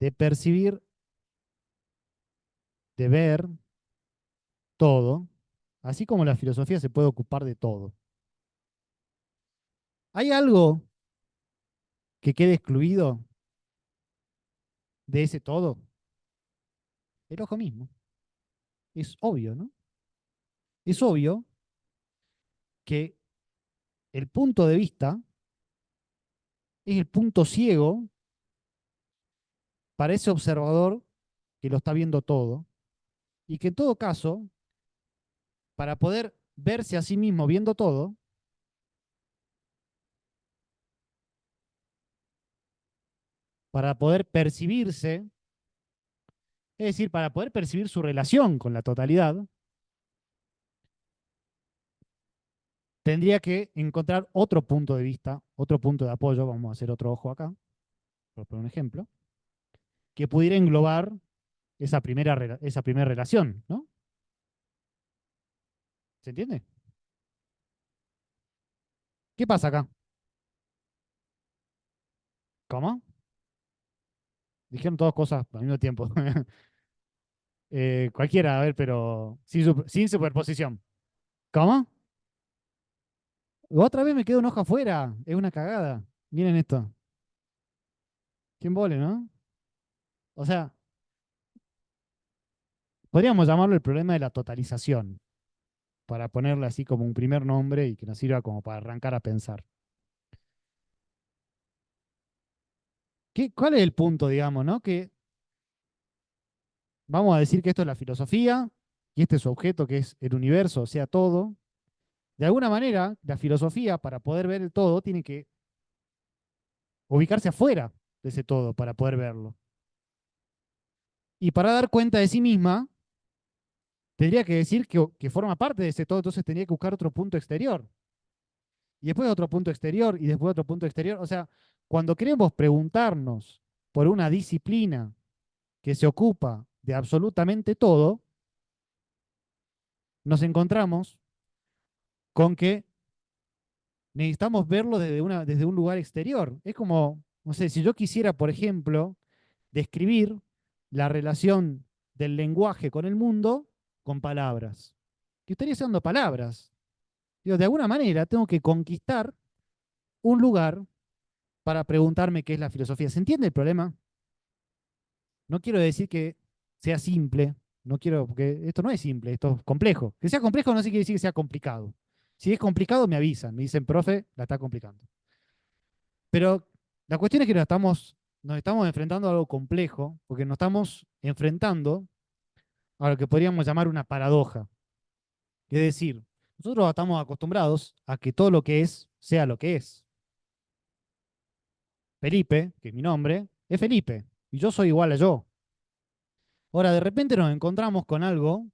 de percibir, de ver todo, así como la filosofía se puede ocupar de todo. ¿Hay algo que quede excluido de ese todo? El ojo mismo. Es obvio, ¿no? Es obvio que el punto de vista es el punto ciego para ese observador que lo está viendo todo y que en todo caso, para poder verse a sí mismo viendo todo, para poder percibirse, es decir, para poder percibir su relación con la totalidad, tendría que encontrar otro punto de vista, otro punto de apoyo, vamos a hacer otro ojo acá, por poner un ejemplo, que pudiera englobar esa primera relación, ¿no? ¿Se entiende? ¿Qué pasa acá? ¿Cómo? Dijeron todas cosas al mismo tiempo. Cualquiera, a ver, pero sin superposición. ¿Cómo? Otra vez me quedo un ojo afuera. Es una cagada. Miren esto. ¿Quién vole, no? O sea, podríamos llamarlo el problema de la totalización, para ponerle así como un primer nombre y que nos sirva como para arrancar a pensar. ¿Cuál es el punto, digamos, no? Que vamos a decir que esto es la filosofía y este es su objeto, que es el universo, o sea, todo. De alguna manera, la filosofía, para poder ver el todo, tiene que ubicarse afuera de ese todo para poder verlo. Y para dar cuenta de sí misma, tendría que decir que forma parte de ese todo, entonces tendría que buscar otro punto exterior. Y después otro punto exterior, y después otro punto exterior. O sea, cuando queremos preguntarnos por una disciplina que se ocupa de absolutamente todo, nos encontramos con que necesitamos verlo desde un lugar exterior. Es como, no sé, si yo quisiera, por ejemplo, describir la relación del lenguaje con el mundo con palabras. que estaría usando palabras. Digo, de alguna manera tengo que conquistar un lugar para preguntarme qué es la filosofía. ¿Se entiende el problema? No quiero decir que sea simple, no quiero, porque esto no es simple, esto es complejo. Que sea complejo no quiere decir que sea complicado. Si es complicado, me avisan, me dicen, profe, la está complicando. Pero la cuestión es que nos estamos enfrentando a algo complejo, porque nos estamos enfrentando a lo que podríamos llamar una paradoja. Es decir, nosotros estamos acostumbrados a que todo lo que es sea lo que es. Felipe, que es mi nombre, es Felipe, y yo soy igual a yo. Ahora, de repente nos encontramos con algo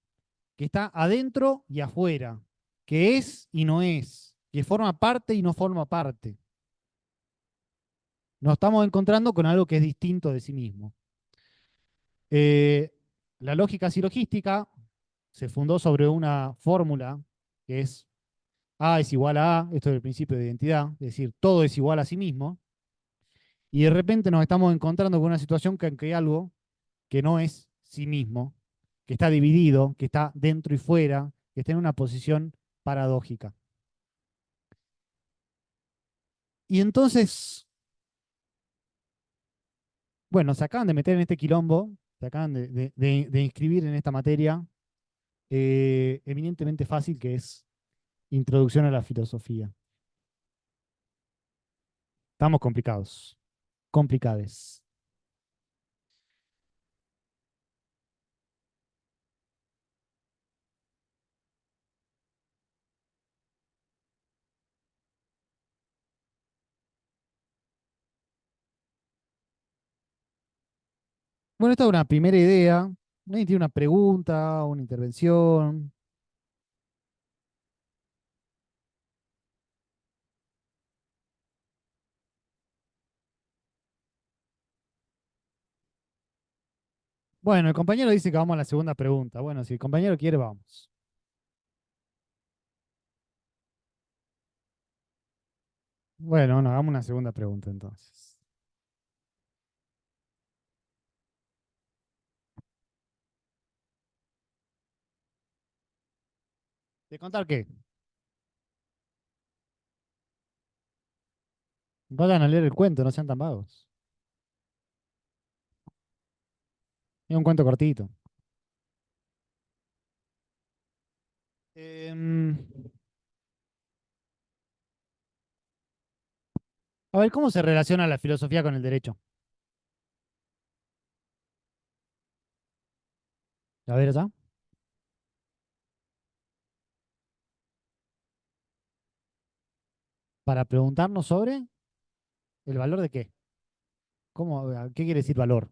que está adentro y afuera, que es y no es, que forma parte y no forma parte. Nos estamos encontrando con algo que es distinto de sí mismo. Eh, la lógica silogística se fundó sobre una fórmula que es A es igual a A, esto es el principio de identidad, es decir, todo es igual a sí mismo, y de repente nos estamos encontrando con una situación en que hay algo que no es sí mismo, que está dividido, que está dentro y fuera, que está en una posición paradójica. Y entonces, bueno, se acaban de meter en este quilombo, se acaban de inscribir en esta materia eminentemente fácil que es Introducción a la Filosofía. Estamos complicados, complicades. Bueno, esta es una primera idea. ¿Nadie tiene una pregunta, una intervención? Bueno, el compañero dice que vamos a la segunda pregunta. Bueno, si el compañero quiere, vamos. Bueno, no, hagamos una segunda pregunta entonces. ¿De contar qué? Vayan a leer el cuento, no sean tan vagos. Es un cuento cortito. Em, a ver, ¿cómo se relaciona la filosofía con el derecho? A ver, allá. Para preguntarnos sobre el valor de qué. ¿Cómo, qué quiere decir valor?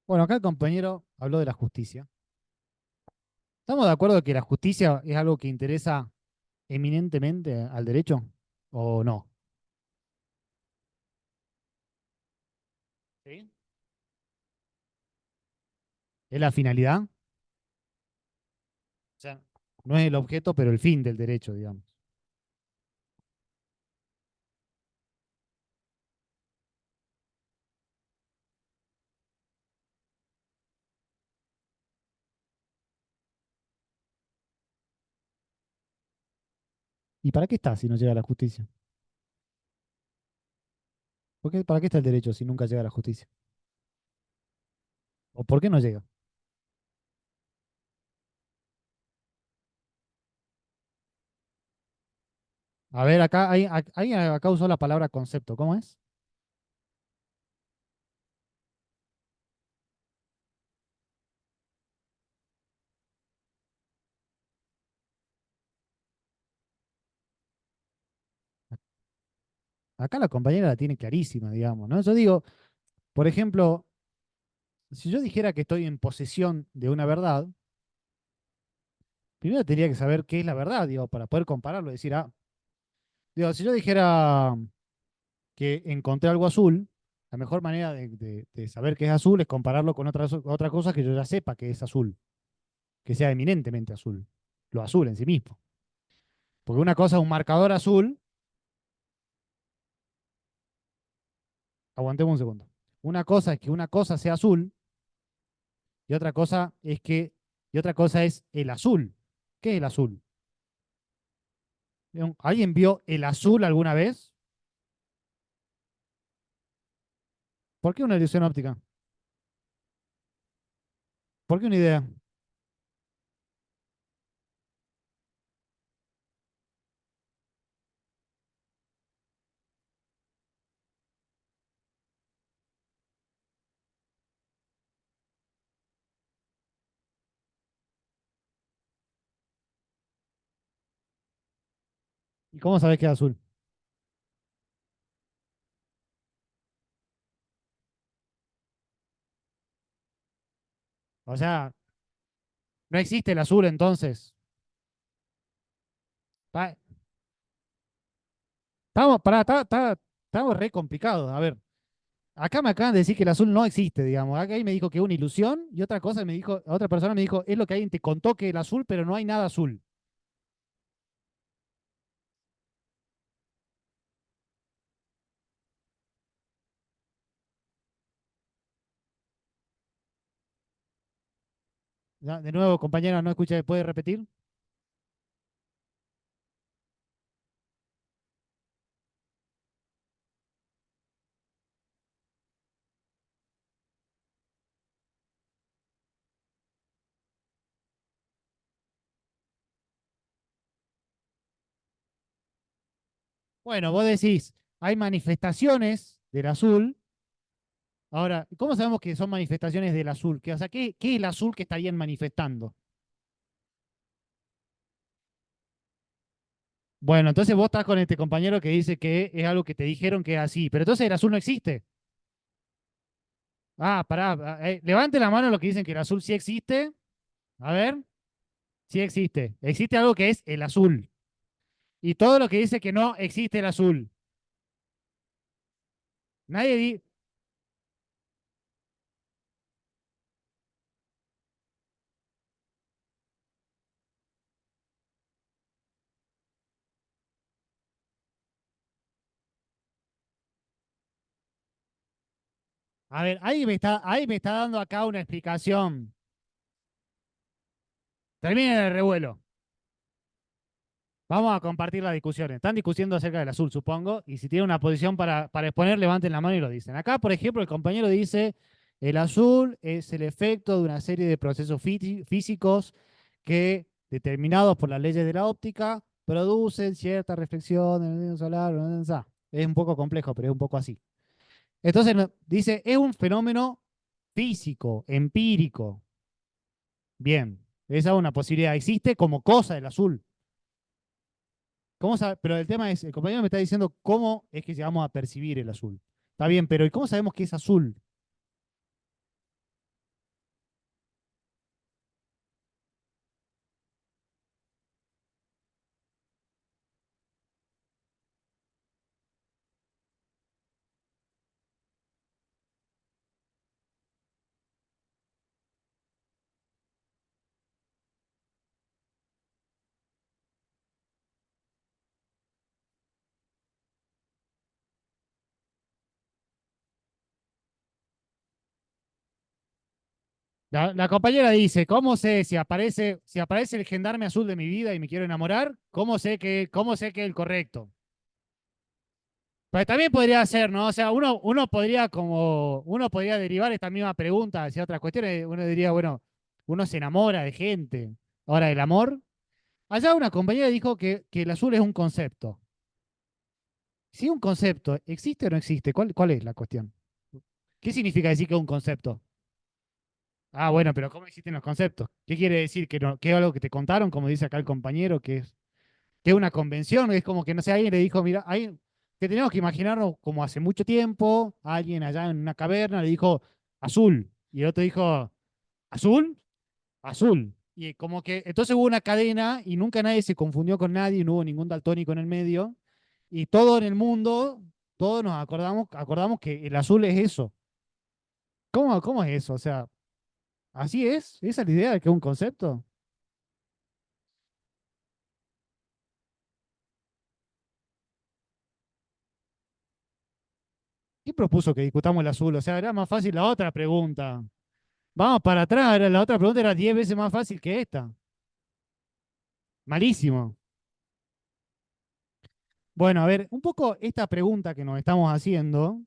Bueno, acá el compañero habló de la justicia. ¿Estamos de acuerdo que la justicia es algo que interesa eminentemente al derecho? ¿O no? ¿Sí? ¿Es la finalidad? O sea, no es el objeto, pero el fin del derecho, digamos. ¿Y para qué está si no llega a la justicia? ¿Para qué está el derecho si nunca llega a la justicia? ¿O por qué no llega? A ver, acá usó la palabra concepto. ¿Cómo es? Acá la compañera la tiene clarísima, digamos, ¿no? Yo digo, por ejemplo, si yo dijera que estoy en posesión de una verdad, primero tendría que saber qué es la verdad, digo, para poder compararlo y decir, digo, si yo dijera que encontré algo azul, la mejor manera de saber que es azul es compararlo con otra cosa que yo ya sepa que es azul, que sea eminentemente azul, lo azul en sí mismo. Porque una cosa es un marcador azul, aguantemos un segundo. Una cosa es que una cosa sea azul y otra cosa es que, y otra cosa es el azul. ¿Qué es el azul? ¿Alguien vio el azul alguna vez? ¿Por qué una ilusión óptica? ¿Por qué una idea? ¿Y cómo sabés que es azul? O sea, no existe el azul entonces. Pa- Estamos, pará, estamos re complicados. A ver, acá me acaban de decir que el azul no existe, digamos. Acá ahí me dijo que es una ilusión y otra cosa me dijo, otra persona me dijo, es lo que alguien te contó que el azul, pero no hay nada azul. Ya, de nuevo, compañera, no escuché, ¿puede repetir? Bueno, vos decís, hay manifestaciones del azul. Ahora, ¿cómo sabemos que son manifestaciones del azul? O sea, ¿qué es el azul que estarían manifestando? Bueno, entonces vos estás con este compañero que dice que es algo que te dijeron que es así, pero entonces el azul no existe. Ah, pará, levante la mano los que dicen que el azul sí existe. A ver, sí existe. Existe algo que es el azul. Y todo lo que dice que no existe el azul. Nadie di... A ver, ahí me está dando acá una explicación. Terminen el revuelo. Vamos a compartir la discusión. Están discutiendo acerca del azul, supongo, y si tienen una posición para exponer, levanten la mano y lo dicen. Acá, por ejemplo, el compañero dice, el azul es el efecto de una serie de procesos físicos que, determinados por las leyes de la óptica, producen cierta reflexión en el medio solar. Es un poco complejo, pero es un poco así. Entonces, dice, es un fenómeno físico, empírico. Bien, esa es una posibilidad. Existe como cosa el azul. Pero el tema es, el compañero me está diciendo cómo es que llegamos a percibir el azul. Está bien, pero ¿y cómo sabemos que es azul? La compañera dice, ¿cómo sé si aparece el gendarme azul de mi vida y me quiero enamorar? Cómo sé que es el correcto? Pero también podría ser, ¿no? O sea, uno podría derivar esta misma pregunta hacia otras cuestiones. Uno diría, bueno, uno se enamora de gente. Ahora, el amor. Allá una compañera dijo que el azul es un concepto. Si un concepto existe o no existe, ¿cuál es la cuestión? ¿Qué significa decir que es un concepto? Ah, bueno, pero ¿cómo existen los conceptos? ¿Qué quiere decir? ¿Que es algo que te contaron, como dice acá el compañero, que es una convención? Es como que, no sé, alguien le dijo, mira, que tenemos que imaginarnos como hace mucho tiempo, alguien allá en una caverna le dijo azul, y el otro dijo, ¿azul? Azul. Y como que, entonces hubo una cadena y nunca nadie se confundió con nadie, no hubo ningún daltónico en el medio, y todo en el mundo, todos nos acordamos que el azul es eso. ¿Cómo es eso? O sea, ¿así es? ¿Esa es la idea de que es un concepto? ¿Quién propuso que discutamos el azul? O sea, era más fácil la otra pregunta. Vamos para atrás, la otra pregunta era 10 veces más fácil que esta. Malísimo. Bueno, a ver, un poco esta pregunta que nos estamos haciendo,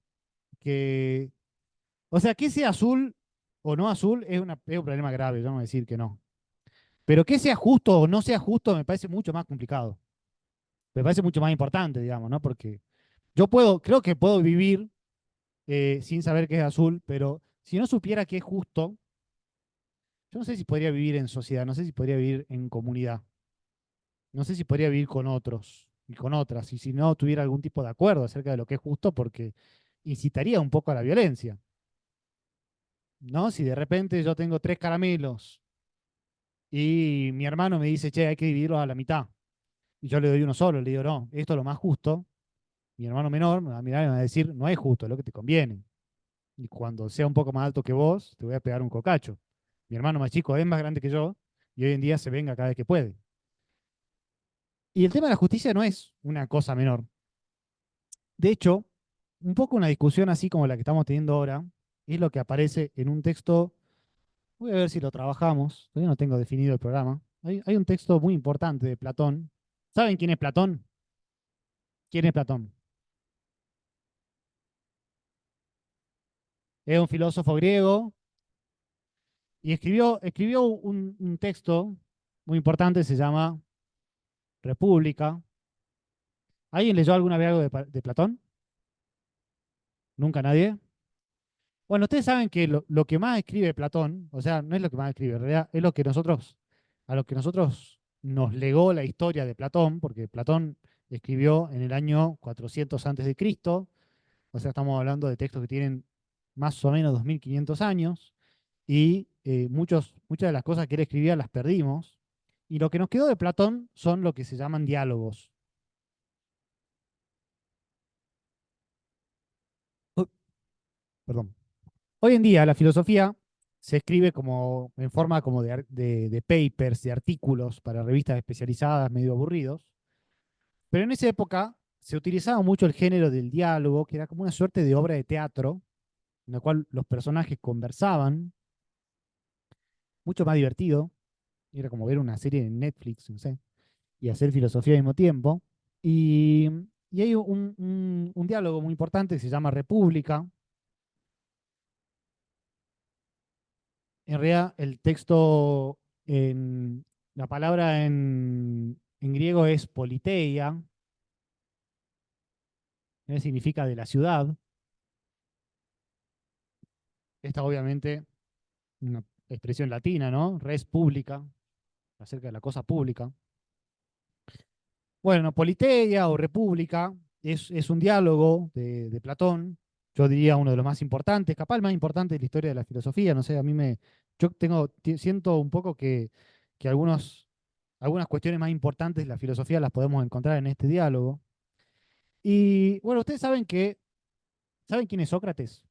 que, o sea, que sea azul o no azul es un problema grave, vamos a decir que no. Pero que sea justo o no sea justo me parece mucho más complicado. Me parece mucho más importante, digamos, ¿no? Porque yo puedo, creo que puedo vivir sin saber que es azul, pero si no supiera que es justo, yo no sé si podría vivir en sociedad, no sé si podría vivir en comunidad, no sé si podría vivir con otros y con otras, y si no tuviera algún tipo de acuerdo acerca de lo que es justo, porque incitaría un poco a la violencia, ¿no? Si de repente yo tengo 3 caramelos y mi hermano me dice, che, hay que dividirlos a la mitad, y yo le doy uno solo, le digo, no, esto es lo más justo, mi hermano menor me va a mirar y me va a decir, no es justo, es lo que te conviene. Y cuando sea un poco más alto que vos, te voy a pegar un cocacho. Mi hermano más chico es más grande que yo y hoy en día se venga cada vez que puede. Y el tema de la justicia no es una cosa menor. De hecho, un poco una discusión así como la que estamos teniendo ahora es lo que aparece en un texto. Voy a ver si lo trabajamos. Todavía no tengo definido el programa. Hay un texto muy importante de Platón. ¿Saben quién es Platón? ¿Quién es Platón? Es un filósofo griego y escribió un texto muy importante, se llama República. ¿Alguien leyó alguna vez algo de Platón? ¿Nunca nadie? Bueno, ustedes saben que lo que más escribe Platón, o sea, no es lo que más escribe, en realidad es lo que nosotros, a lo que nosotros nos legó la historia de Platón, porque Platón escribió en el año 400 antes de Cristo, o sea, estamos hablando de textos que tienen más o menos 2500 años, y muchas de las cosas que él escribía las perdimos, y lo que nos quedó de Platón son lo que se llaman diálogos. Uy, perdón. Hoy en día la filosofía se escribe como en forma como de papers, de artículos para revistas especializadas, medio aburridos, pero en esa época se utilizaba mucho el género del diálogo, que era como una suerte de obra de teatro, en la cual los personajes conversaban, mucho más divertido, era como ver una serie en Netflix, no sé, y hacer filosofía al mismo tiempo. Y, y hay un diálogo muy importante que se llama República. En realidad, el texto, la palabra en griego es politeia, significa de la ciudad. Esta obviamente una expresión latina, ¿no? Res pública, acerca de la cosa pública. Bueno, politeia o república es un diálogo de Platón, yo diría uno de los más importantes, capaz el más importante de la historia de la filosofía, no sé, yo siento un poco que algunas cuestiones más importantes de la filosofía las podemos encontrar en este diálogo. Y bueno, ustedes ¿saben quién es Sócrates?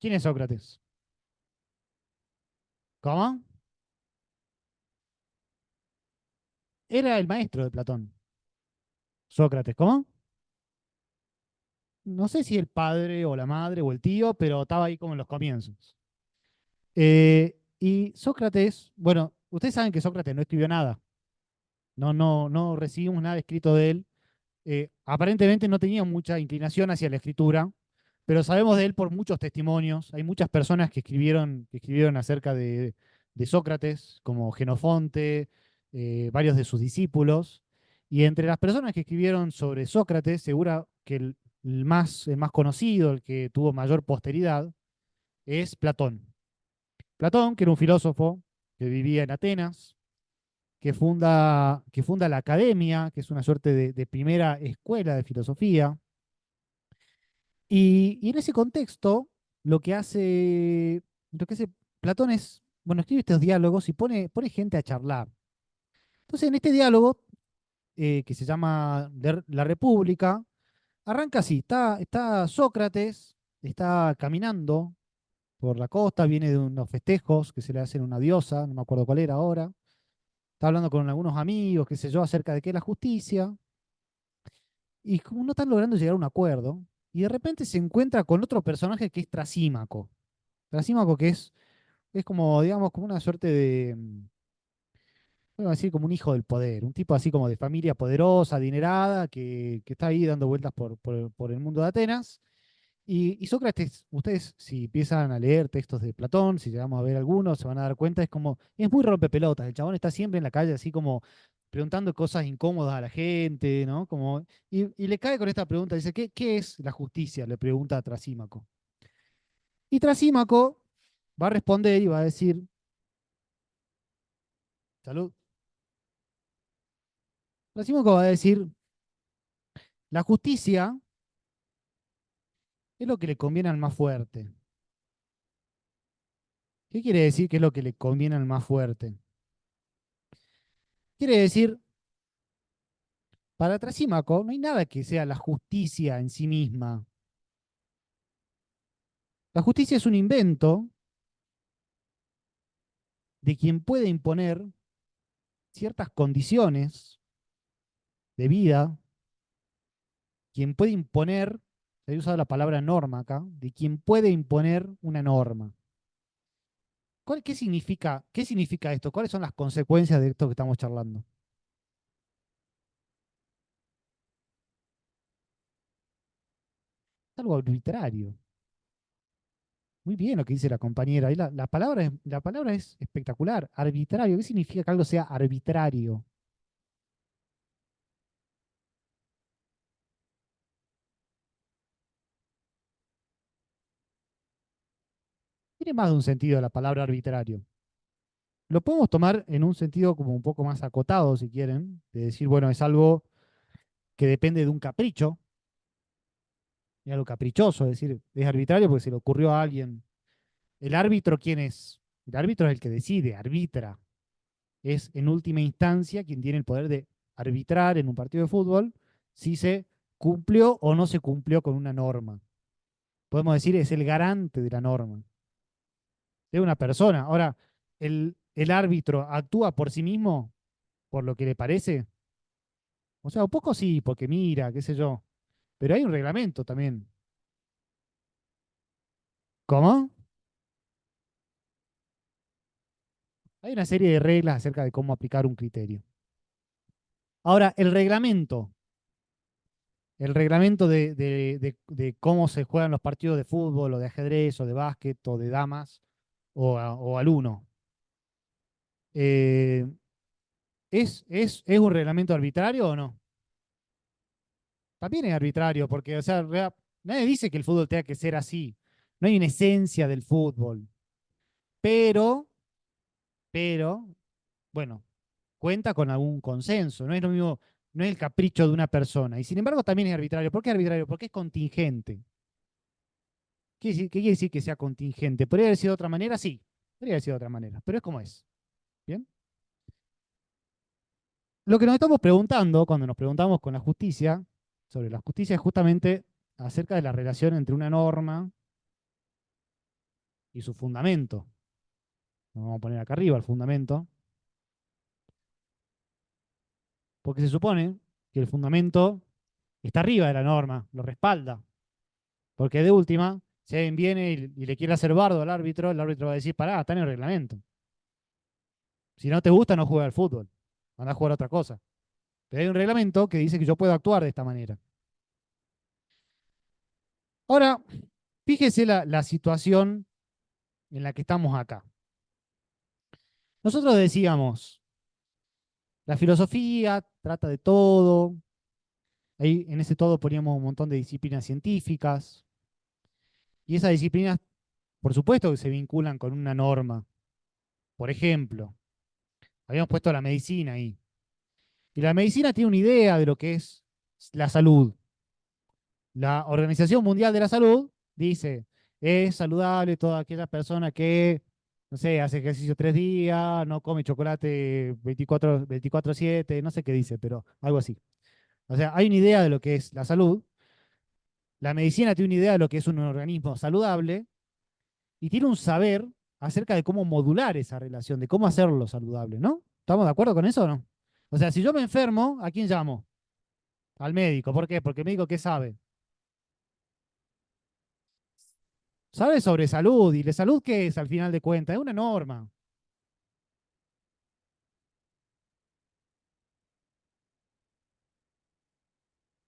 ¿Quién es Sócrates? ¿Cómo? Era el maestro de Platón. Sócrates, ¿cómo? No sé si el padre o la madre o el tío, pero estaba ahí como en los comienzos. Y Sócrates, bueno, ustedes saben que Sócrates no escribió nada. No recibimos nada escrito de él. Aparentemente no tenía mucha inclinación hacia la escritura, pero sabemos de él por muchos testimonios. Hay muchas personas que escribieron acerca de Sócrates, como Genofonte, varios de sus discípulos. Y entre las personas que escribieron sobre Sócrates, segura que el más conocido, el que tuvo mayor posteridad, es Platón. Platón, que era un filósofo que vivía en Atenas, que funda la academia, que es una suerte de primera escuela de filosofía. Y en ese contexto, lo que hace, lo que hace Platón es, bueno, escribe estos diálogos y pone gente a charlar. Entonces, en este diálogo, que se llama La República, arranca así, está Sócrates, está caminando por la costa, viene de unos festejos que se le hacen a una diosa, no me acuerdo cuál era ahora, está hablando con algunos amigos, qué sé yo, acerca de qué es la justicia, y como no están logrando llegar a un acuerdo, y de repente se encuentra con otro personaje que es Trasímaco. Trasímaco que es como, digamos, como una suerte de, vamos a decir, como un hijo del poder, un tipo así como de familia poderosa, adinerada, que está ahí dando vueltas por el mundo de Atenas. Y Sócrates, ustedes si empiezan a leer textos de Platón, si llegamos a ver algunos, se van a dar cuenta, es muy rompepelotas. El chabón está siempre en la calle así como preguntando cosas incómodas a la gente, ¿no? Y le cae con esta pregunta, dice, ¿qué es la justicia? Le pregunta a Trasímaco. Y Trasímaco va a responder y va a decir, salud. Trasímaco va a decir, la justicia es lo que le conviene al más fuerte. ¿Qué quiere decir que es lo que le conviene al más fuerte? Quiere decir, para Trasímaco no hay nada que sea la justicia en sí misma. La justicia es un invento de quien puede imponer ciertas condiciones de vida, quien puede imponer, se ha usado la palabra norma acá, de quien puede imponer una norma. Qué significa esto? ¿Cuáles son las consecuencias de esto que estamos charlando? Es algo arbitrario. Muy bien lo que dice la compañera. Ahí la palabra es espectacular. Arbitrario. ¿Qué significa que algo sea arbitrario? Tiene más de un sentido la palabra arbitrario. Lo podemos tomar en un sentido como un poco más acotado, si quieren, de decir, bueno, es algo que depende de un capricho, es algo caprichoso, es decir, es arbitrario porque se le ocurrió a alguien. ¿El árbitro quién es? El árbitro es el que decide, arbitra. Es en última instancia quien tiene el poder de arbitrar en un partido de fútbol si se cumplió o no se cumplió con una norma. Podemos decir, es el garante de la norma. Es una persona. Ahora, el árbitro actúa por sí mismo, por lo que le parece. O sea, un poco sí, porque mira, qué sé yo. Pero hay un reglamento también. ¿Cómo? Hay una serie de reglas acerca de cómo aplicar un criterio. Ahora, el reglamento de cómo se juegan los partidos de fútbol o de ajedrez o de básquet o de damas o al uno, eh, ¿es un reglamento arbitrario o no? También es arbitrario, porque, o sea, nadie dice que el fútbol tenga que ser así. No hay una esencia del fútbol. Pero, pero, bueno, cuenta con algún consenso. No es lo mismo, no es el capricho de una persona. Y sin embargo, también es arbitrario. ¿Por qué es arbitrario? Porque es contingente. ¿Qué quiere decir que sea contingente? ¿Podría haber sido de otra manera? Sí, podría haber sido de otra manera, pero es como es. ¿Bien? Lo que nos estamos preguntando cuando nos preguntamos con la justicia, sobre la justicia, es justamente acerca de la relación entre una norma y su fundamento. Lo vamos a poner acá arriba el fundamento, porque se supone que el fundamento está arriba de la norma, lo respalda. Porque de última, si alguien viene y le quiere hacer bardo al árbitro, el árbitro va a decir, pará, está en el reglamento. Si no te gusta, no juega al fútbol. Anda a jugar a otra cosa. Pero hay un reglamento que dice que yo puedo actuar de esta manera. Ahora, fíjese la situación en la que estamos acá. Nosotros decíamos, la filosofía trata de todo. Ahí en ese todo poníamos un montón de disciplinas científicas. Y esas disciplinas, por supuesto, que se vinculan con una norma. Por ejemplo, habíamos puesto la medicina ahí. Y la medicina tiene una idea de lo que es la salud. La Organización Mundial de la Salud dice, es saludable toda aquella persona que, no sé, hace ejercicio 3 días, no come chocolate 24/7, no sé qué dice, pero algo así. O sea, hay una idea de lo que es la salud, la medicina tiene una idea de lo que es un organismo saludable y tiene un saber acerca de cómo modular esa relación, de cómo hacerlo saludable, ¿no? ¿Estamos de acuerdo con eso o no? O sea, si yo me enfermo, ¿a quién llamo? Al médico. ¿Por qué? Porque el médico, ¿qué sabe? Sabe sobre salud. ¿Y la salud qué es al final de cuentas? Es una norma.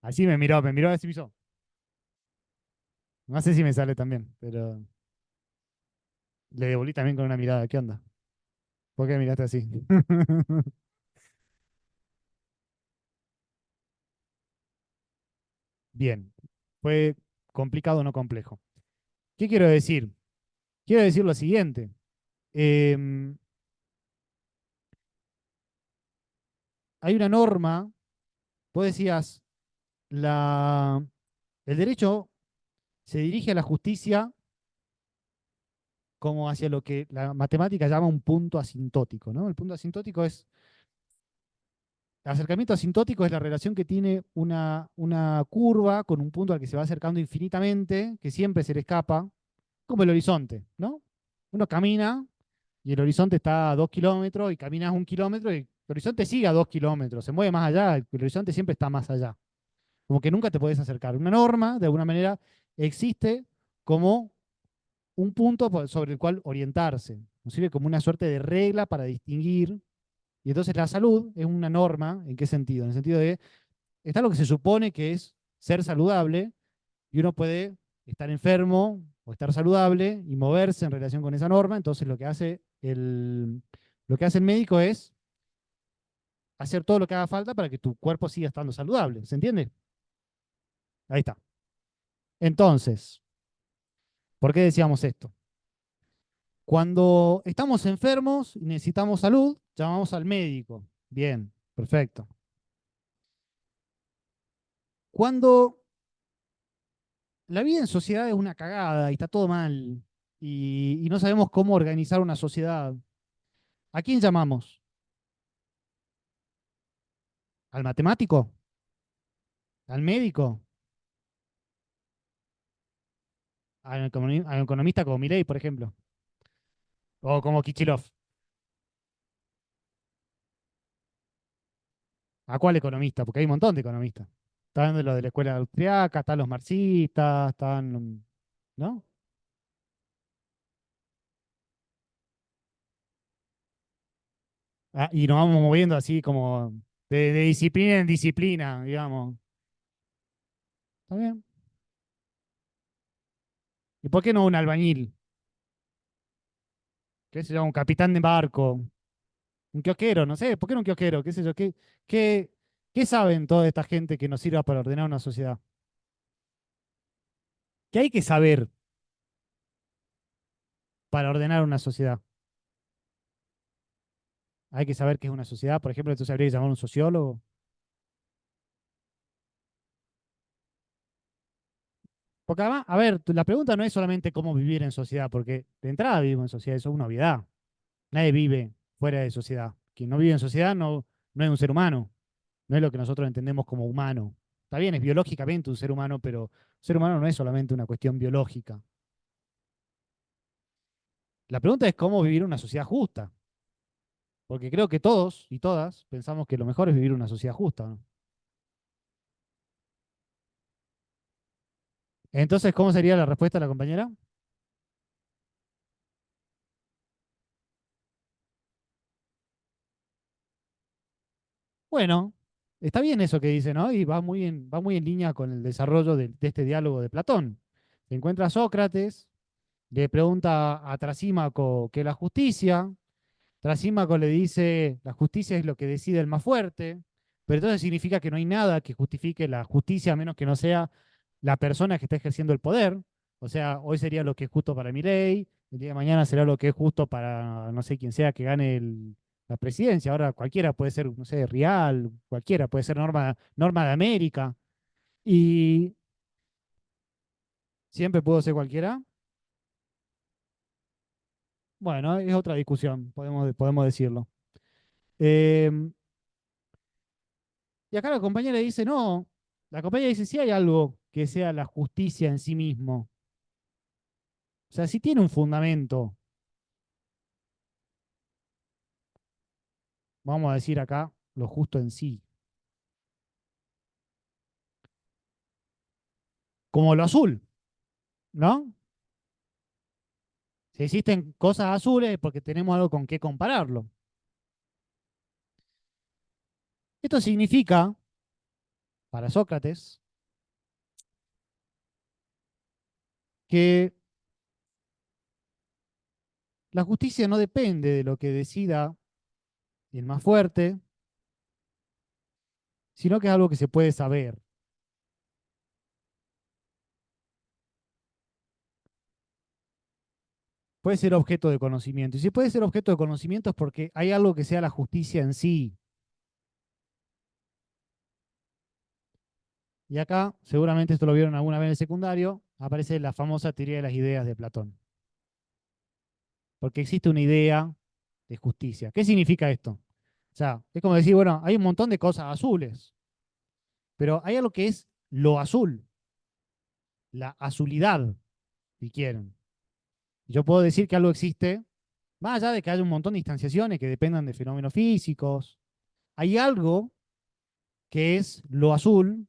Así me miró así me hizo. No sé si me sale también, pero le devolví también con una mirada. ¿Qué onda? ¿Por qué miraste así? Bien. Fue complicado, o no complejo. ¿Qué quiero decir? Quiero decir lo siguiente. Em, Hay una norma, vos decías, el derecho se dirige a la justicia como hacia lo que la matemática llama un punto asintótico, ¿no? El punto asintótico es, el acercamiento asintótico es la relación que tiene una curva con un punto al que se va acercando infinitamente, que siempre se le escapa, como el horizonte, ¿no? Uno camina y el horizonte está a 2 kilómetros y caminas 1 kilómetro y el horizonte sigue a 2 kilómetros, se mueve más allá, el horizonte siempre está más allá. Como que nunca te puedes acercar. Una norma, de alguna manera, existe como un punto sobre el cual orientarse. Nos sirve como una suerte de regla para distinguir. Y entonces la salud es una norma, ¿en qué sentido? En el sentido de, está lo que se supone que es ser saludable y uno puede estar enfermo o estar saludable y moverse en relación con esa norma. Entonces lo que hace el médico es hacer todo lo que haga falta para que tu cuerpo siga estando saludable. ¿Se entiende? Ahí está. Entonces, ¿por qué decíamos esto? Cuando estamos enfermos y necesitamos salud, llamamos al médico. Bien, perfecto. Cuando la vida en sociedad es una cagada y está todo mal y no sabemos cómo organizar una sociedad, ¿a quién llamamos? ¿Al matemático? ¿Al médico? ¿Al economista como Milei, por ejemplo? ¿O como Kichilov? ¿A cuál economista? Porque hay un montón de economistas. Están de los de la escuela austriaca, están los marxistas, están, ¿no? Ah, y nos vamos moviendo así como de disciplina en disciplina, digamos. ¿Está bien? ¿Y por qué no un albañil? ¿Qué sé yo? Un capitán de barco, un kiosquero, no sé. ¿Por qué no un kiosquero? ¿Qué sé yo? ¿Qué, qué saben toda esta gente que nos sirva para ordenar una sociedad? ¿Qué hay que saber para ordenar una sociedad? Hay que saber qué es una sociedad, por ejemplo, entonces habría que llamar a un sociólogo. Porque además, a ver, la pregunta no es solamente cómo vivir en sociedad, porque de entrada vivimos en sociedad, eso es una obviedad. Nadie vive fuera de sociedad. Quien no vive en sociedad no es un ser humano, no es lo que nosotros entendemos como humano. Está bien, es biológicamente un ser humano, pero un ser humano no es solamente una cuestión biológica. La pregunta es cómo vivir una sociedad justa, porque creo que todos y todas pensamos que lo mejor es vivir una sociedad justa, ¿no? Entonces, ¿cómo sería la respuesta de la compañera? Bueno, está bien eso que dice, ¿no? Y va muy en línea con el desarrollo de este diálogo de Platón. Se encuentra Sócrates, le pregunta a Trasímaco qué es la justicia. Trasímaco le dice, la justicia es lo que decide el más fuerte, pero entonces significa que no hay nada que justifique la justicia a menos que no sea la persona que está ejerciendo el poder. O sea, hoy sería lo que es justo para Milei, el día de mañana será lo que es justo para no sé quién sea que gane la presidencia. Ahora cualquiera puede ser, no sé, Rial, cualquiera puede ser Norma de América. Y siempre pudo ser cualquiera. Bueno, es otra discusión, podemos decirlo. Em, Y acá la compañera dice, no, la compañera dice, si hay algo que sea la justicia en sí mismo. O sea, si tiene un fundamento, vamos a decir acá, lo justo en sí. Como lo azul, ¿no? Si existen cosas azules es porque tenemos algo con qué compararlo. Esto significa, para Sócrates, que la justicia no depende de lo que decida el más fuerte, sino que es algo que se puede saber. Puede ser objeto de conocimiento. Y si puede ser objeto de conocimiento es porque hay algo que sea la justicia en sí. Y acá, seguramente esto lo vieron alguna vez en el secundario, aparece la famosa teoría de las ideas de Platón. Porque existe una idea de justicia. ¿Qué significa esto? O sea, es como decir, bueno, hay un montón de cosas azules, pero hay algo que es lo azul, la azulidad, si quieren. Yo puedo decir que algo existe, más allá de que haya un montón de instanciaciones que dependan de fenómenos físicos. Hay algo que es lo azul,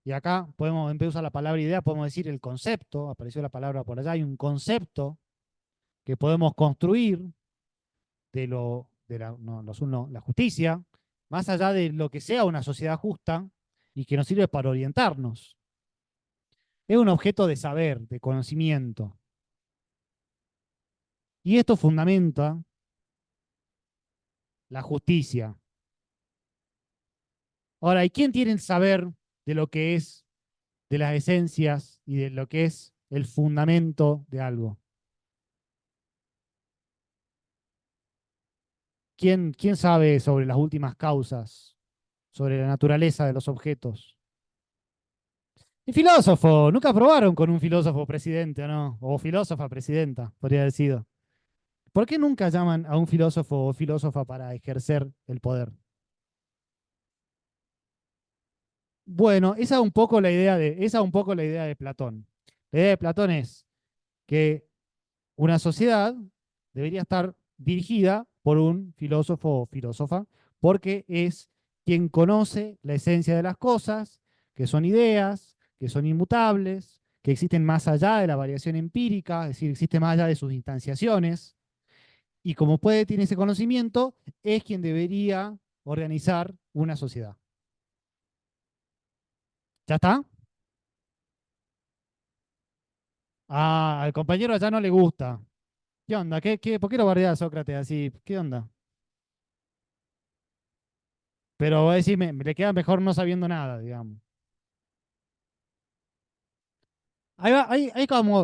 y acá podemos, en vez de usar la palabra idea, podemos decir el concepto, apareció la palabra por allá, hay un concepto que podemos construir de lo azul no, la justicia, más allá de lo que sea una sociedad justa y que nos sirve para orientarnos. Es un objeto de saber, de conocimiento. Y esto fundamenta la justicia. Ahora, ¿y quién tiene el saber de lo que es, de las esencias y de lo que es el fundamento de algo? ¿Quién sabe sobre las últimas causas, sobre la naturaleza de los objetos? El filósofo. Nunca probaron con un filósofo presidente, ¿o no? O filósofa presidenta, podría haber sido. ¿Por qué nunca llaman a un filósofo o filósofa para ejercer el poder? Bueno, esa es un poco la idea esa es un poco la idea de Platón. La idea de Platón es que una sociedad debería estar dirigida por un filósofo o filósofa, porque es quien conoce la esencia de las cosas, que son ideas, que son inmutables, que existen más allá de la variación empírica, es decir, existen más allá de sus instanciaciones, y como puede tener ese conocimiento, es quien debería organizar una sociedad. ¿Ya está? Ah, al compañero allá no le gusta. ¿Qué onda? ¿Por qué lo bardea a Sócrates así? ¿Qué onda? Pero voy a decir, le queda mejor no sabiendo nada, digamos.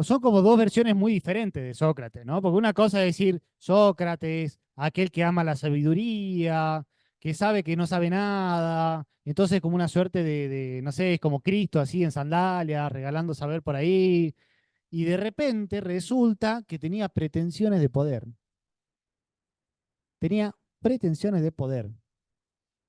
Son como dos versiones muy diferentes de Sócrates, ¿no? Porque una cosa es decir, Sócrates, aquel que ama la sabiduría, que sabe que no sabe nada, entonces como una suerte no sé, es como Cristo así en sandalias, regalando saber por ahí, y de repente resulta que tenía pretensiones de poder. Tenía pretensiones de poder.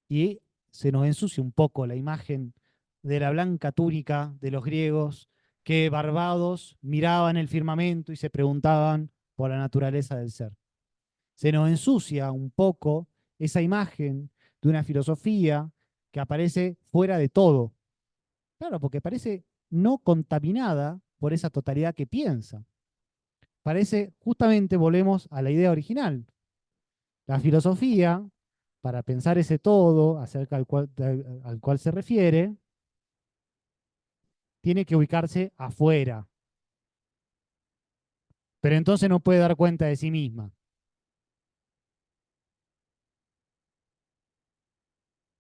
Y se nos ensucia un poco la imagen de la blanca túnica de los griegos que barbados miraban el firmamento y se preguntaban por la naturaleza del ser. Se nos ensucia un poco esa imagen de una filosofía que aparece fuera de todo. Claro, porque parece no contaminada por esa totalidad que piensa. Parece, justamente volvemos a la idea original. La filosofía, para pensar ese todo acerca al cual se refiere, tiene que ubicarse afuera, pero entonces no puede dar cuenta de sí misma.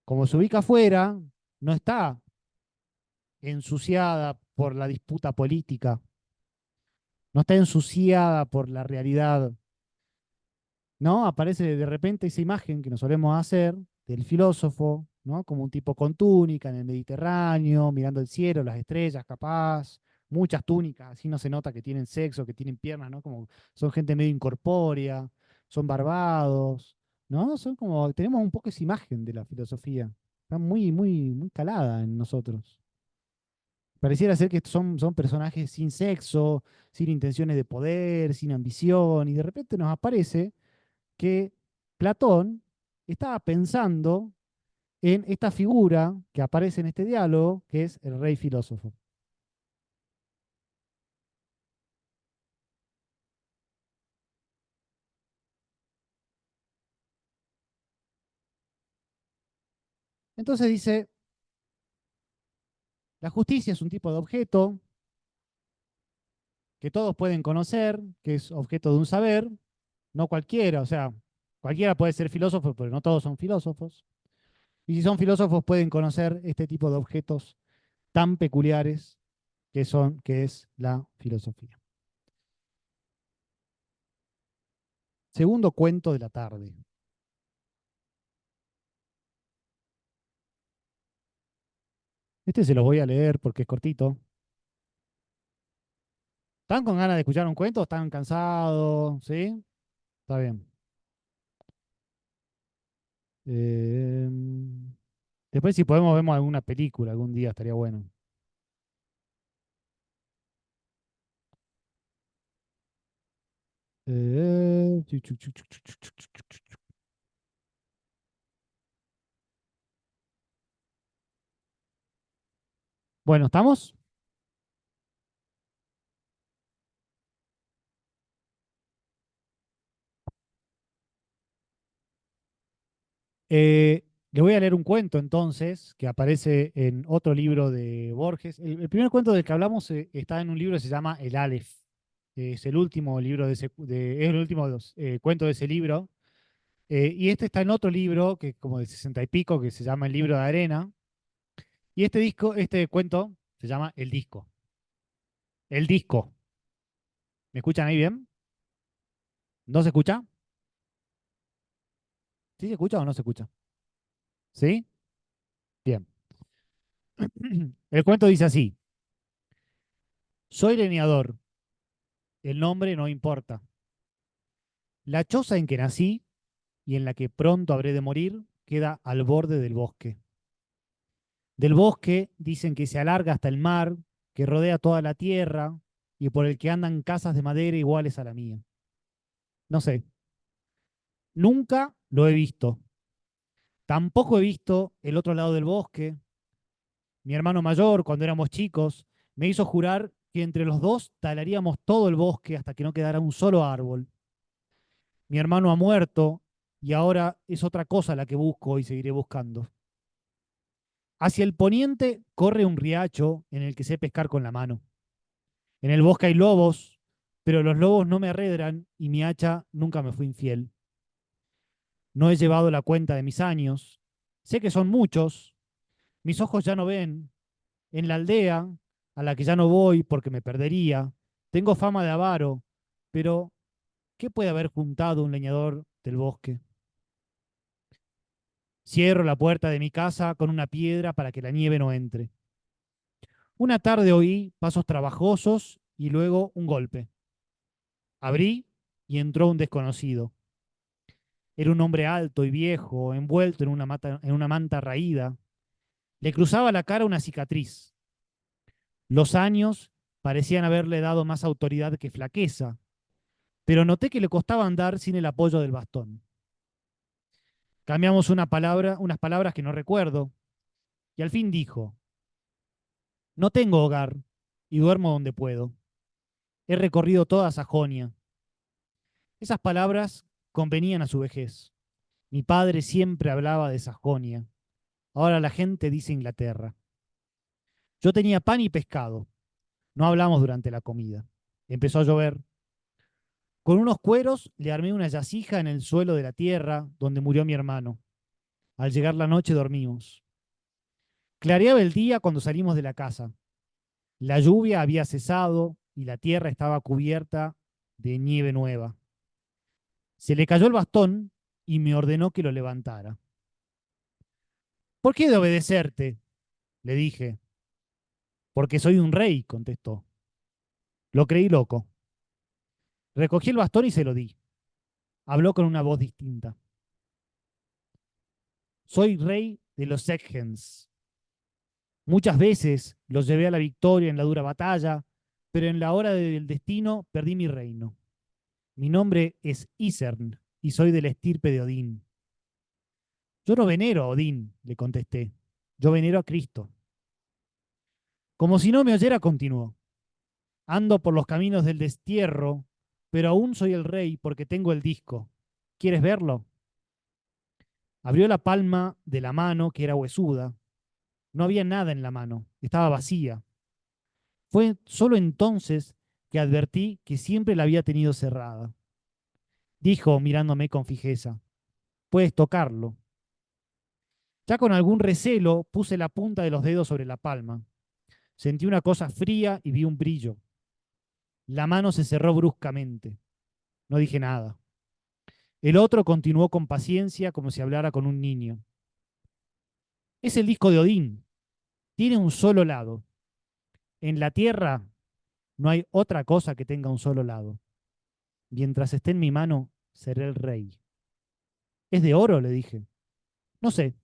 Como se ubica afuera, no está ensuciada por la disputa política, no está ensuciada por la realidad, ¿no? Aparece de repente esa imagen que nos solemos hacer del filósofo, ¿no? Como un tipo con túnica en el Mediterráneo, mirando el cielo, las estrellas, capaz, muchas túnicas, así no se nota que tienen sexo, que tienen piernas, ¿no? Como son gente medio incorpórea, son barbados, ¿no? Son como, tenemos un poco esa imagen de la filosofía, está muy, muy, muy calada en nosotros. Pareciera ser que son personajes sin sexo, sin intenciones de poder, sin ambición, y de repente nos aparece que Platón estaba pensando en esta figura que aparece en este diálogo, que es el rey filósofo. Entonces dice, la justicia es un tipo de objeto que todos pueden conocer, que es objeto de un saber, no cualquiera, o sea, cualquiera puede ser filósofo, pero no todos son filósofos. Y si son filósofos pueden conocer este tipo de objetos tan peculiares que es la filosofía. Segundo cuento de la tarde. Este se los voy a leer porque es cortito. ¿Están con ganas de escuchar un cuento? ¿Están cansados? ¿Sí? Está bien. Eh, Después si podemos vemos alguna película algún día, estaría bueno. Chu, chu, chu, chu, chu, chu, chu, chu, chu, chu. Bueno, ¿estamos? Le voy a leer un cuento entonces, que aparece en otro libro de Borges. El primer cuento del que hablamos está en un libro que se llama El Aleph. Es el último libro es el último cuento de ese libro. Y este está en otro libro, que es como de 60 y pico, que se llama El Libro de Arena. Y este cuento se llama El Disco. El Disco. ¿Me escuchan ahí bien? ¿No se escucha? ¿Sí se escucha o no se escucha? ¿Sí? Bien. El cuento dice así. Soy leñador. El nombre no importa. La choza en que nací y en la que pronto habré de morir queda al borde del bosque. Del bosque dicen que se alarga hasta el mar, que rodea toda la tierra y por el que andan casas de madera iguales a la mía. No sé, nunca lo he visto. Tampoco he visto el otro lado del bosque. Mi hermano mayor, cuando éramos chicos, me hizo jurar que entre los dos talaríamos todo el bosque hasta que no quedara un solo árbol. Mi hermano ha muerto y ahora es otra cosa la que busco y seguiré buscando. Hacia el poniente corre un riacho en el que sé pescar con la mano. En el bosque hay lobos, pero los lobos no me arredran y mi hacha nunca me fue infiel. No he llevado la cuenta de mis años. Sé que son muchos. Mis ojos ya no ven. En la aldea, a la que ya no voy porque me perdería, tengo fama de avaro, pero ¿qué puede haber juntado un leñador del bosque? Cierro la puerta de mi casa con una piedra para que la nieve no entre. Una tarde oí pasos trabajosos y luego un golpe. Abrí y entró un desconocido. Era un hombre alto y viejo, envuelto en una manta raída. Le cruzaba la cara una cicatriz. Los años parecían haberle dado más autoridad que flaqueza, pero noté que le costaba andar sin el apoyo del bastón. Cambiamos unas palabras que no recuerdo, y al fin dijo, no tengo hogar y duermo donde puedo. He recorrido toda Sajonia. Esas palabras convenían a su vejez. Mi padre siempre hablaba de Sajonia. Ahora la gente dice Inglaterra. Yo tenía pan y pescado. No hablamos durante la comida. Empezó a llover. Con unos cueros le armé una yacija en el suelo de la tierra donde murió mi hermano. Al llegar la noche dormimos. Clareaba el día cuando salimos de la casa. La lluvia había cesado y la tierra estaba cubierta de nieve nueva. Se le cayó el bastón y me ordenó que lo levantara. ¿Por qué he de obedecerte? Le dije. Porque soy un rey, contestó. Lo creí loco. Recogí el bastón y se lo di. Habló con una voz distinta. Soy rey de los Sekgens. Muchas veces los llevé a la victoria en la dura batalla, pero en la hora del destino perdí mi reino. Mi nombre es Isern y soy de la estirpe de Odín. Yo no venero a Odín, le contesté. Yo venero a Cristo. Como si no me oyera, continuó. Ando por los caminos del destierro, pero aún soy el rey porque tengo el disco. ¿Quieres verlo? Abrió la palma de la mano, que era huesuda. No había nada en la mano, estaba vacía. Fue solo entonces que advertí que siempre la había tenido cerrada. Dijo, mirándome con fijeza, puedes tocarlo. Ya con algún recelo puse la punta de los dedos sobre la palma. Sentí una cosa fría y vi un brillo. La mano se cerró bruscamente. No dije nada. El otro continuó con paciencia como si hablara con un niño. Es el disco de Odín. Tiene un solo lado. En la Tierra no hay otra cosa que tenga un solo lado. Mientras esté en mi mano, seré el rey. ¿Es de oro?, le dije. No sé.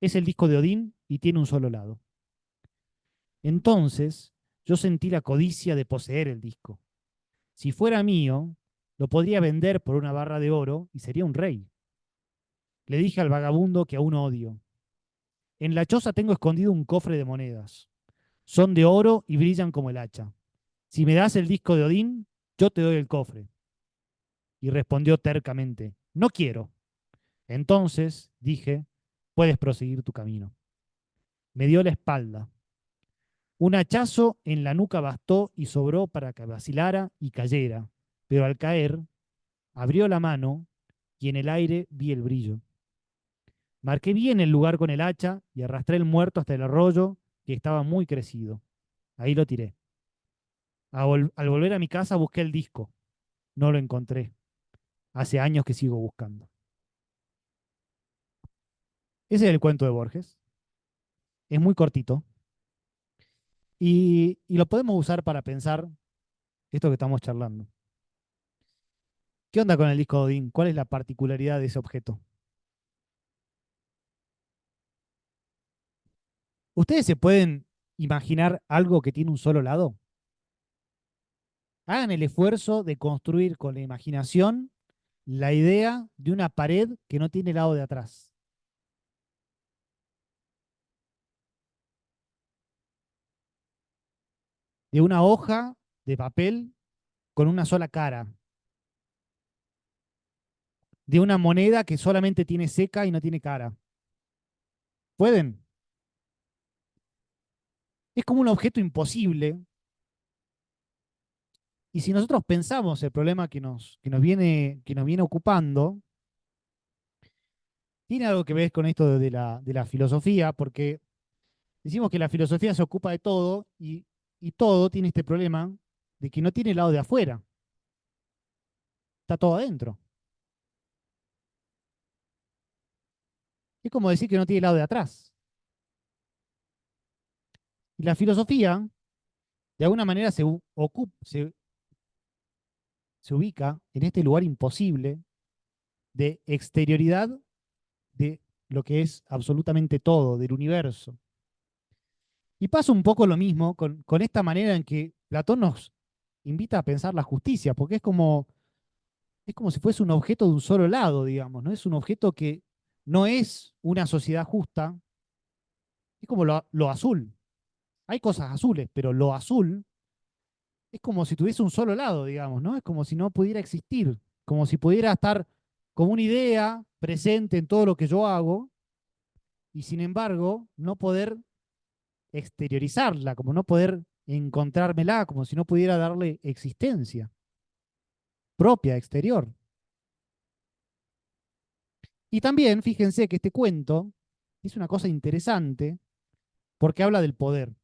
Es el disco de Odín y tiene un solo lado. Entonces yo sentí la codicia de poseer el disco. Si fuera mío, lo podría vender por una barra de oro y sería un rey. Le dije al vagabundo que aún odio. En la choza tengo escondido un cofre de monedas. Son de oro y brillan como el hacha. Si me das el disco de Odín, yo te doy el cofre. Y respondió tercamente, no quiero. Entonces, dije, puedes proseguir tu camino. Me dio la espalda. Un hachazo en la nuca bastó y sobró para que vacilara y cayera, pero al caer, abrió la mano y en el aire vi el brillo. Marqué bien el lugar con el hacha y arrastré el muerto hasta el arroyo, que estaba muy crecido. Ahí lo tiré. Al volver a mi casa busqué el disco. No lo encontré. Hace años que sigo buscando. Ese es el cuento de Borges. Es muy cortito. Y lo podemos usar para pensar esto que estamos charlando. ¿Qué onda con el disco de Odín? ¿Cuál es la particularidad de ese objeto? ¿Ustedes se pueden imaginar algo que tiene un solo lado? Hagan el esfuerzo de construir con la imaginación la idea de una pared que no tiene lado de atrás. De una hoja de papel con una sola cara. De una moneda que solamente tiene seca y no tiene cara. ¿Pueden? Es como un objeto imposible. Y si nosotros pensamos el problema que nos viene ocupando, tiene algo que ver con esto de la filosofía, porque decimos que la filosofía se ocupa de todo y todo tiene este problema de que no tiene lado de afuera, está todo adentro. Es como decir que no tiene lado de atrás. Y la filosofía, de alguna manera, se ubica en este lugar imposible de exterioridad de lo que es absolutamente todo, del universo. Y pasa un poco lo mismo con esta manera en que Platón nos invita a pensar la justicia, porque es como si fuese un objeto de un solo lado, digamos, ¿no? Es un objeto que no es una sociedad justa, es como lo azul. Hay cosas azules, pero lo azul es como si tuviese un solo lado, digamos, ¿no? Es como si no pudiera existir, como si pudiera estar como una idea presente en todo lo que yo hago y sin embargo no poder exteriorizarla, como no poder encontrármela, como si no pudiera darle existencia propia, exterior. Y también fíjense que este cuento es una cosa interesante porque habla del poder.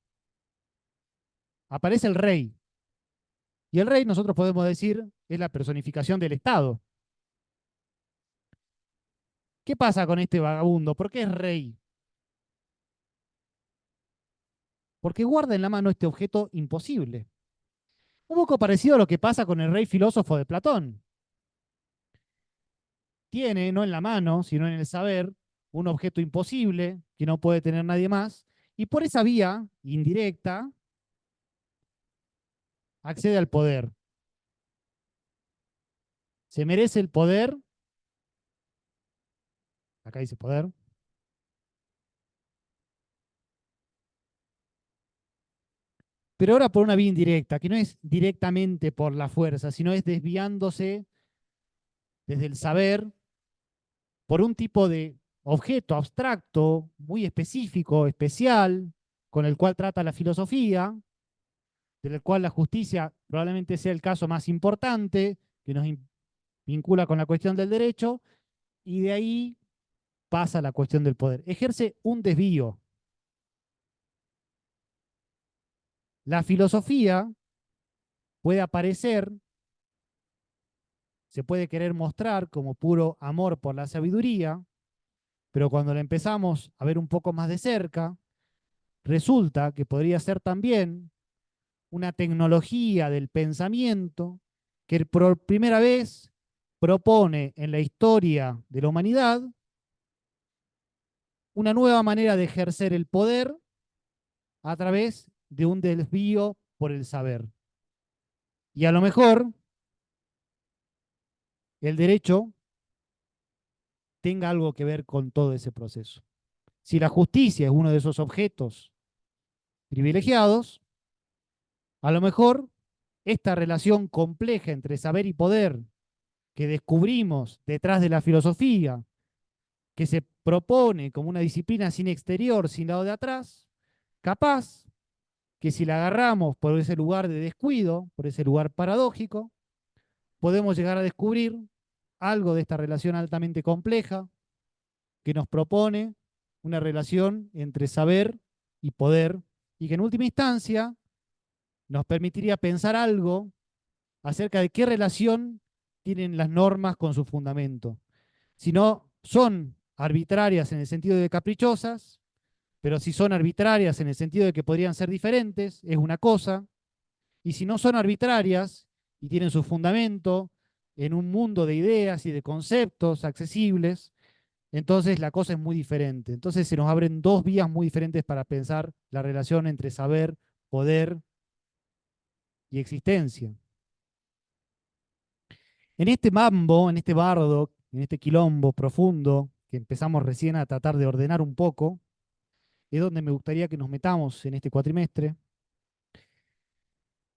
Aparece el rey, y el rey nosotros podemos decir es la personificación del Estado. ¿Qué pasa con este vagabundo? ¿Por qué es rey? Porque guarda en la mano este objeto imposible. Un poco parecido a lo que pasa con el rey filósofo de Platón. Tiene, no en la mano, sino en el saber, un objeto imposible que no puede tener nadie más, y por esa vía indirecta accede al poder. Se merece el poder, acá dice poder, pero ahora por una vía indirecta, que no es directamente por la fuerza, sino es desviándose desde el saber por un tipo objeto abstracto, muy específico, especial, con el cual trata la filosofía, del cual la justicia probablemente sea el caso más importante, que nos vincula con la cuestión del derecho, y de ahí pasa la cuestión del poder. Ejerce un desvío. La filosofía puede aparecer, se puede querer mostrar como puro amor por la sabiduría, pero cuando la empezamos a ver un poco más de cerca, resulta que podría ser también una tecnología del pensamiento que por primera vez propone en la historia de la humanidad una nueva manera de ejercer el poder a través de un desvío por el saber. Y a lo mejor el derecho tenga algo que ver con todo ese proceso. Si la justicia es uno de esos objetos privilegiados, a lo mejor esta relación compleja entre saber y poder que descubrimos detrás de la filosofía, que se propone como una disciplina sin exterior, sin lado de atrás, capaz que si la agarramos por ese lugar de descuido, por ese lugar paradójico, podemos llegar a descubrir algo de esta relación altamente compleja que nos propone una relación entre saber y poder y que en última instancia nos permitiría pensar algo acerca de qué relación tienen las normas con su fundamento. Si no son arbitrarias en el sentido de caprichosas, pero si son arbitrarias en el sentido de que podrían ser diferentes, es una cosa, y si no son arbitrarias y tienen su fundamento en un mundo de ideas y de conceptos accesibles, entonces la cosa es muy diferente. Entonces se nos abren dos vías muy diferentes para pensar la relación entre saber, poder y existencia. En este mambo, en este bardo, en este quilombo profundo que empezamos recién a tratar de ordenar un poco, es donde me gustaría que nos metamos en este cuatrimestre,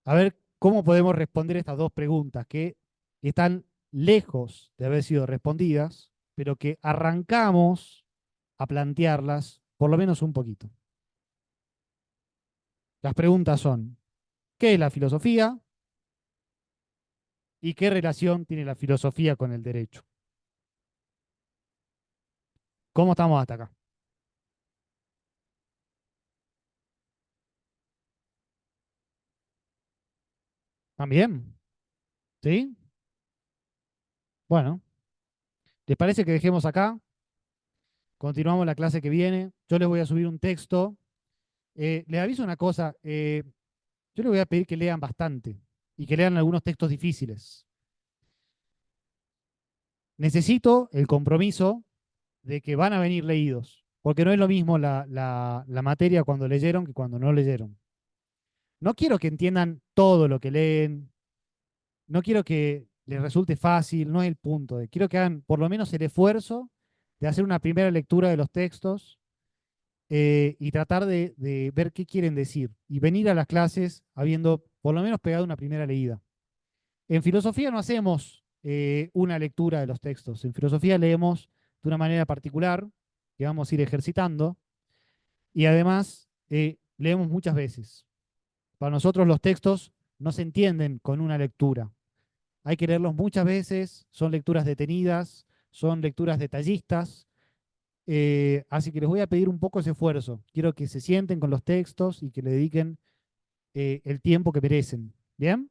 a ver cómo podemos responder estas dos preguntas que están lejos de haber sido respondidas, pero que arrancamos a plantearlas por lo menos un poquito. Las preguntas son, ¿qué es la filosofía? ¿Y qué relación tiene la filosofía con el derecho? ¿Cómo estamos hasta acá? ¿También? ¿Sí? Bueno, ¿les parece que dejemos acá? Continuamos la clase que viene. Yo les voy a subir un texto. Les aviso una cosa. Yo les voy a pedir que lean bastante y que lean algunos textos difíciles. Necesito el compromiso de que van a venir leídos, porque no es lo mismo la materia cuando leyeron que cuando no leyeron. No quiero que entiendan todo lo que leen, no quiero que les resulte fácil, no es el punto. Quiero que hagan por lo menos el esfuerzo de hacer una primera lectura de los textos y tratar de ver qué quieren decir y venir a las clases habiendo por lo menos pegado una primera leída. En filosofía no hacemos una lectura de los textos. En filosofía leemos de una manera particular que vamos a ir ejercitando y además leemos muchas veces. Para nosotros los textos no se entienden con una lectura. Hay que leerlos muchas veces, son lecturas detenidas, son lecturas detallistas, así que les voy a pedir un poco ese esfuerzo. Quiero que se sienten con los textos y que le dediquen el tiempo que merecen. ¿Bien?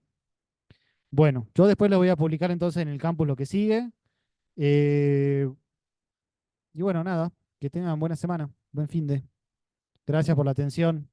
Bueno, yo después lo voy a publicar entonces en el campus lo que sigue. Eh, y bueno, nada, que tengan buena semana, buen fin de. Gracias por la atención.